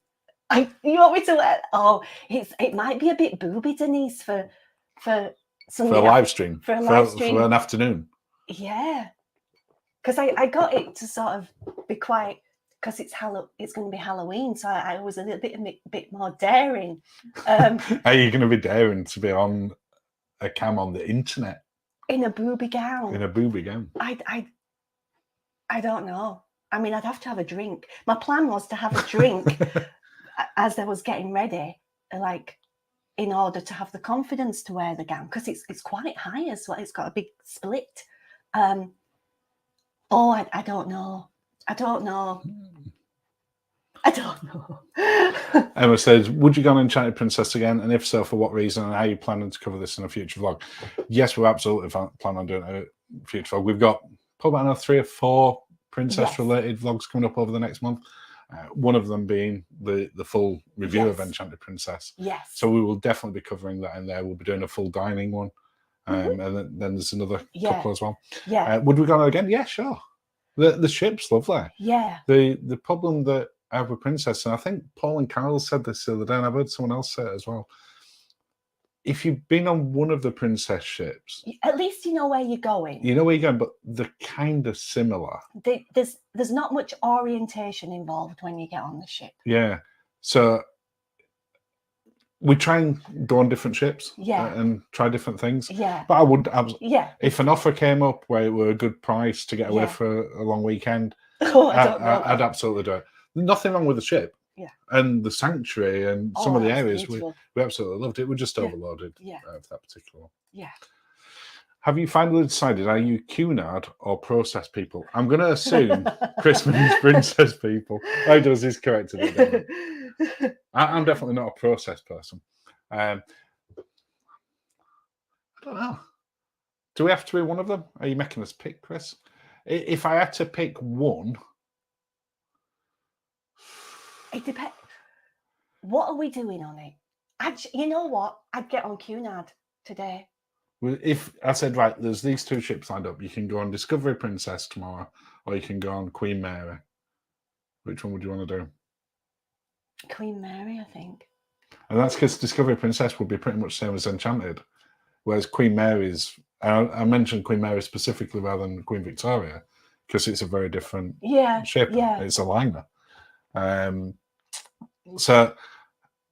You want me to wear? Oh, it might be a bit booby, Denise, for a live stream. For an afternoon. Yeah. Because I got it to sort of be quite. Because it's going to be Halloween, so I was a little bit more daring. Are you going to be daring to be on a cam on the internet in a booby gown? In a booby gown. I don't know. I mean, I'd have to have a drink. My plan was to have a drink as I was getting ready, like in order to have the confidence to wear the gown, because it's quite high as well. It's got a big split. I don't know. I don't know. Emma says, would you go on Enchanted Princess again? And if so, for what reason? And how are you planning to cover this in a future vlog? Yes, we're absolutely plan on doing a future vlog. We've got probably another 3 or 4 princess-related vlogs coming up over the next month. One of them being the full review of Enchanted Princess. Yes. So we will definitely be covering that in there. We'll be doing a full dining one. And then there's another couple as well. Yeah. Would we go on again? Yeah, sure. The ship's lovely. Yeah. The problem that I have with Princess, and I think Paul and Carol said this the other day, and I've heard someone else say it as well. If you've been on one of the Princess ships, at least you know where you're going. You know where you're going, but they're kind of similar. There's not much orientation involved when you get on the ship. Yeah. So we try and go on different ships and try different things. Yeah. But I would if an offer came up where it were a good price to get away for a long weekend, I'd absolutely do it. Nothing wrong with the ship. Yeah. And the sanctuary and some of the areas we absolutely loved it. We just overloaded for that particular one. Yeah. Have you finally decided, are you Cunard or process people? I'm going to assume Chris means princess people. How does this corrected it? I'm definitely not a process person. I don't know. Do we have to be one of them? Are you making us pick, Chris? If I had to pick one... It depends. What are we doing on it? Actually, you know what? I'd get on Cunard today. Well, if I said, right, there's these 2 ships lined up, you can go on Discovery Princess tomorrow, or you can go on Queen Mary. Which one would you want to do? Queen Mary, I think. And that's because Discovery Princess would be pretty much the same as Enchanted, whereas Queen Mary's, I mentioned Queen Mary specifically rather than Queen Victoria, because it's a very different ship. Yeah. It's a liner. So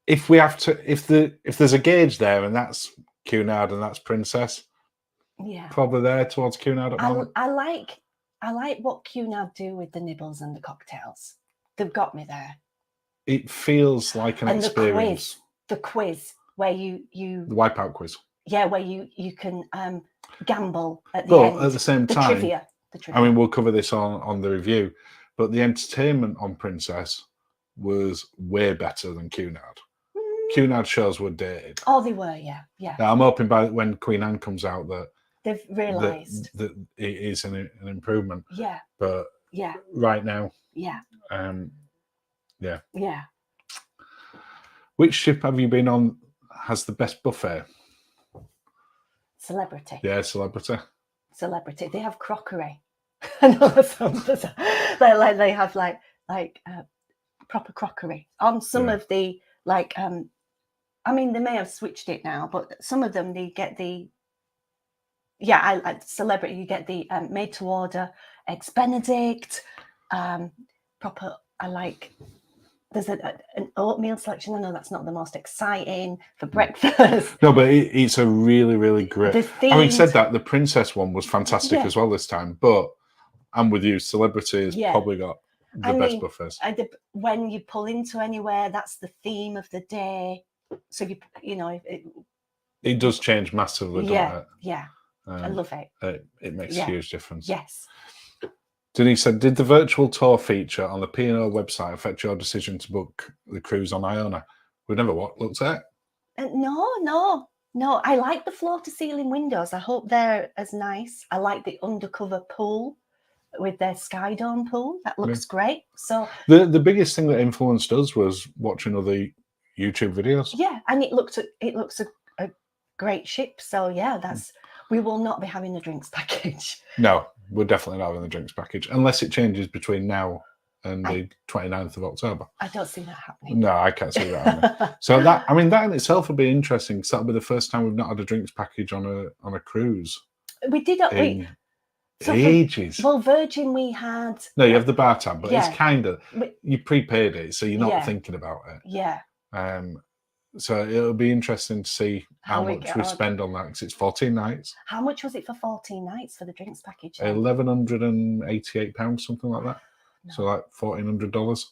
if we have to, if there's a gauge there and that's Cunard and that's Princess, probably there towards Cunard at the moment. I like what Cunard do with the nibbles and the cocktails. They've got me there. It feels like an experience. The quiz where you the wipeout quiz. Yeah, where you can gamble at the end. But at the same time, the trivia. I mean, we'll cover this on the review, but the entertainment on Princess was way better than Cunard. Cunard shows were dated. Oh, they were, yeah. Now, I'm hoping by when Queen Anne comes out that they've realised that it is an improvement. Yeah. But right now, yeah. Which ship have you been on has the best buffet? Celebrity. Yeah, Celebrity. They have crockery. I know that sounds bizarre. They have like proper crockery on some of the I mean, they may have switched it now, but some of them they get the Celebrity. You get the made to order eggs Benedict, proper. I like. There's an oatmeal selection. I know that's not the most exciting for breakfast. No, but it's a really, really great. Having said that, the Princess one was fantastic as well this time. But I'm with you. Celebrity has probably got the best buffets. When you pull into anywhere, that's the theme of the day. So you know it does change massively. Doesn't it? Yeah. I love it. It makes a huge difference. Yes. Denise said, did the virtual tour feature on the P&O website affect your decision to book the cruise on Iona? We've never looked at it. No. I like the floor-to-ceiling windows. I hope they're as nice. I like the undercover pool with their sky dome pool. That looks great. So the biggest thing that influenced us was watching other YouTube videos. Yeah, and it looks a great ship. So that's. We will not be having a drinks package. No, we're definitely not having the drinks package unless it changes between now and the 29th of October. I don't see that happening. No, I can't see that happening. So that in itself would be interesting because that'll be the first time we've not had a drinks package on a cruise. We did ages. Well, Virgin we had. No, you have the bar tab, but it's kind of you prepaid it, so you're not thinking about it. Yeah. So it'll be interesting to see how much we spend on that because it's 14 nights. How much was it for 14 nights for the drinks package? £1,188, something like that. So like $1,400.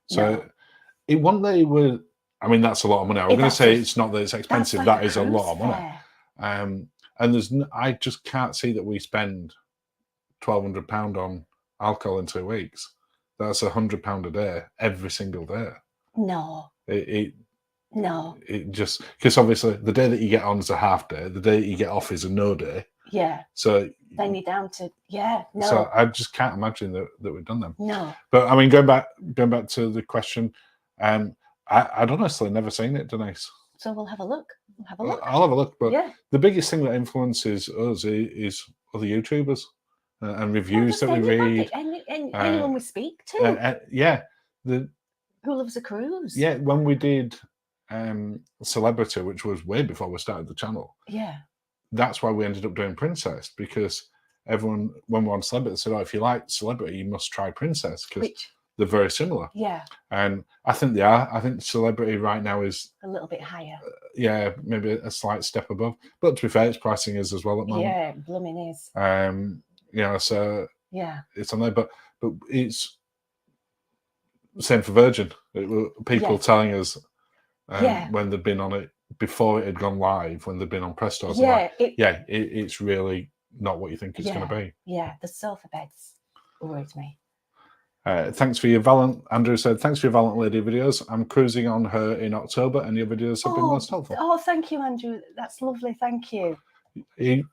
So it wasn't that it was. I mean, that's a lot of money. I was going to say it's not that it's expensive. Like that is a lot of money. And I just can't see that we spend £1,200 on alcohol in 2 weeks. That's £100 a day every single day. No. It just, because obviously the day that you get on is a half day, the day that you get off is a no day. Yeah. So then you're down to no. So I just can't imagine that we've done them. No. But I mean, going back to the question, I'd honestly never seen it, Denise. So we'll have a look. I'll have a look. But the biggest thing that influences us is other YouTubers and reviews that we read. Anyone we speak to. Who loves a cruise? Yeah, when we did Celebrity, which was way before we started the channel. Yeah. That's why we ended up doing Princess, because everyone, when we're on Celebrity, said, "Oh, if you like Celebrity, you must try Princess," because they're very similar. Yeah. And I think they are. I think Celebrity right now is a little bit higher. Maybe a slight step above. But to be fair, its pricing is as well at the moment. Yeah, blooming is. So it's on there, but it's same for Virgin. People telling us when they've been on it before it had gone live, when they've been on press stores. It's really not what you think it's going to be. Yeah, the sofa beds worried me. Thanks for your Valiant. Andrew said, "Thanks for your Valiant Lady videos. I'm cruising on her in October, and your videos have been most helpful." Oh, thank you, Andrew. That's lovely. Thank you. Is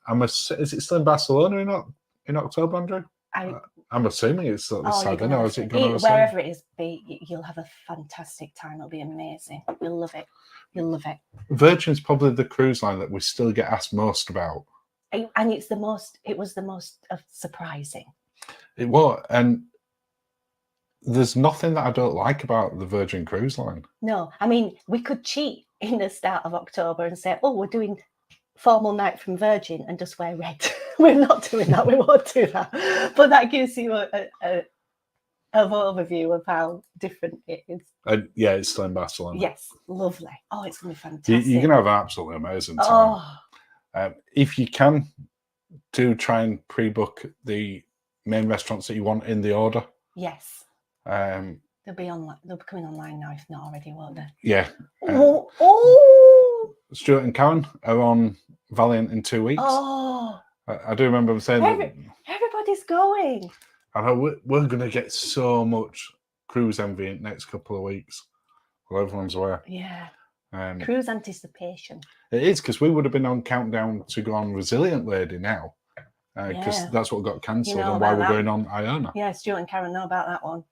it still in Barcelona in October, Andrew? I'm assuming it's this side. Or is it going to wherever it is? You'll have a fantastic time. It'll be amazing. You'll love it. You'll love it. Virgin's probably the cruise line that we still get asked most about, and it's the most. It was the most surprising. It was, and there's nothing that I don't like about the Virgin Cruise Line. No, I mean, we could cheat in the start of October and say, "Oh, we're doing formal night from Virgin," and just wear red. We're not doing that. We won't do that. But that gives you an overview of how different it is. It's still in Barcelona. Yes, lovely. Oh, it's going to be fantastic. You're going to have an absolutely amazing time. If you can, do try and pre-book the main restaurants that you want in the order. Yes. They'll be online. They'll be coming online now, if not already, won't they? Yeah. Stuart and Karen are on Valiant in 2 weeks. Oh. I do remember them saying everybody's going. I know we're going to get so much cruise envy in the next couple of weeks. Well, everyone's aware. Yeah. Cruise anticipation. It is, because we would have been on countdown to go on Resilient Lady now, because that's what got cancelled, and why we're going on Iona. Yeah, Stuart and Karen know about that one.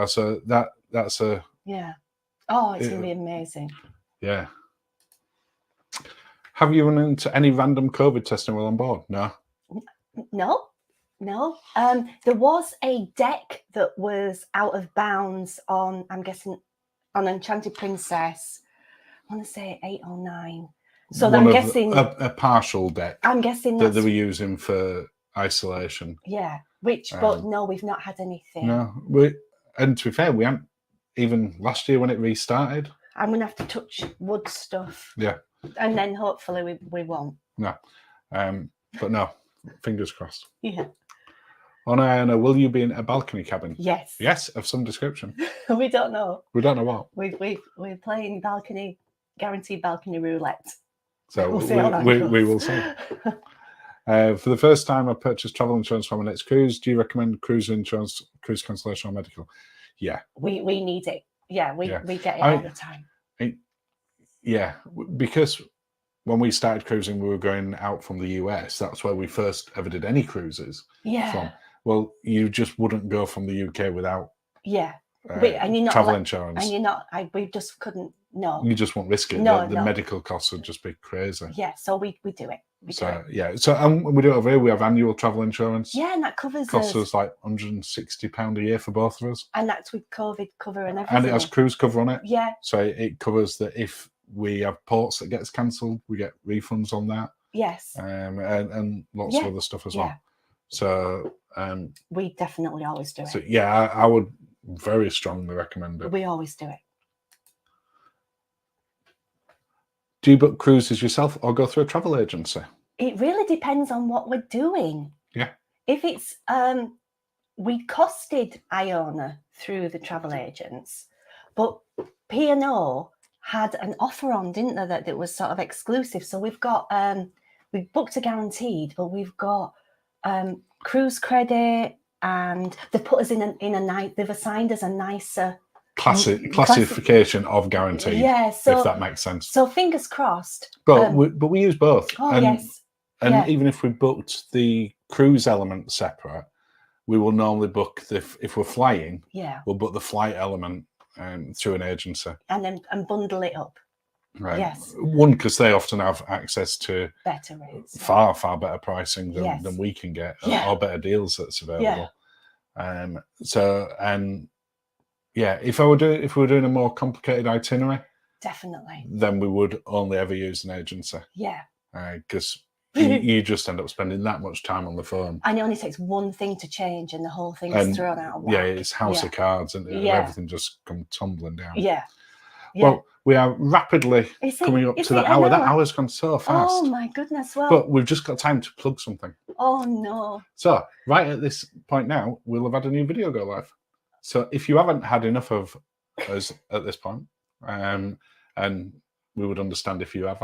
So that's a Oh, it's going to be amazing. Yeah. Have you run into any random COVID testing while on board? No. There was a deck that was out of bounds on, I'm guessing, on Enchanted Princess. I want to say 8 or 9. So I'm guessing a partial deck. I'm guessing that they were using for isolation. Yeah. But no, we've not had anything. No, and to be fair, we haven't, even last year when it restarted. I'm gonna have to touch wood stuff. Yeah. And then hopefully we won't. No. But no, fingers crossed. Yeah. On Iona, will you be in a balcony cabin? Yes. Yes, of some description. We don't know. We don't know what. We're playing guaranteed balcony roulette. So we will see. For the first time, I purchased travel insurance for my next cruise. Do you recommend cruise insurance, cruise cancellation, or medical? Yeah. We need it. Yeah, we get it all the time. Because when we started cruising, we were going out from the US. That's where we first ever did any cruises. Yeah. From. Well, you just wouldn't go from the UK without. Yeah. And you're not travel insurance. And you're not. We just couldn't. No. You just won't risk it. No, the medical costs would just be crazy. Yeah. So we do it. So we do it over here. We have annual travel insurance. Yeah, and that covers costs us like £160 a year for both of us. And that's with COVID cover and everything. And it has cruise cover on it. Yeah. So it covers that if we have ports that gets cancelled, we get refunds on that. Yes. And lots of other stuff as well. So we definitely always do it. So I would very strongly recommend it. We always do it. Do you book cruises yourself or go through a travel agency? It really depends on what we're doing. Yeah. If it's we costed Iona through the travel agents, but P&O had an offer on, didn't they, that it was sort of exclusive. So we've got, we've booked a guaranteed, but we've got cruise credit, and they've put us in a night, they've assigned us a nicer classification of guaranteed. Yeah, so if that makes sense. So fingers crossed. But we use both. Oh, yes. And even if we booked the cruise element separate, we will normally book if we're flying. Yeah. We'll book the flight element through an agency. And bundle it up. Right. Yes. One, because they often have access to better rates, far better pricing than we can get, or better deals that's available. If we were doing a more complicated itinerary, definitely, then we would only ever use an agency. Yeah. Because you just end up spending that much time on the phone. And it only takes one thing to change and the whole thing's thrown out of whack. Yeah, it's house of cards and everything just come tumbling down. Yeah. Well, we are rapidly coming up to the hour. That hour's gone so fast. Oh my goodness. Well, but we've just got time to plug something. Oh no. So right at this point now, we'll have had a new video go live. So if you haven't had enough of us at this point, and we would understand if you have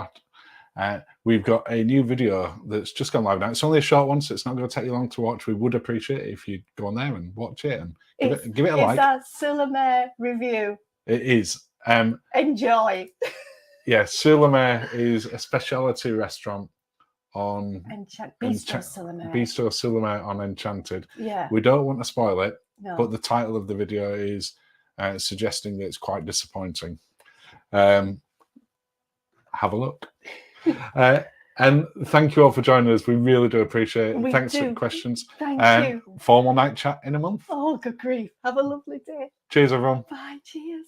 had, we've got a new video that's just gone live now. It's only a short one, so it's not going to take you long to watch. We would appreciate it if you'd go on there and watch it and give it a like. It's our Sulamere review. It is. Enjoy. Yeah, Sulamere is a specialty restaurant on Bistro Sulamere on Enchanted. Yeah. We don't want to spoil it, but the title of the video is suggesting that it's quite disappointing. Have a look. And thank you all for joining us. We really do appreciate it. Thanks for the questions. Thank you. Formal night chat in a month. Oh, good grief. Have a lovely day. Cheers, everyone. Bye. Cheers.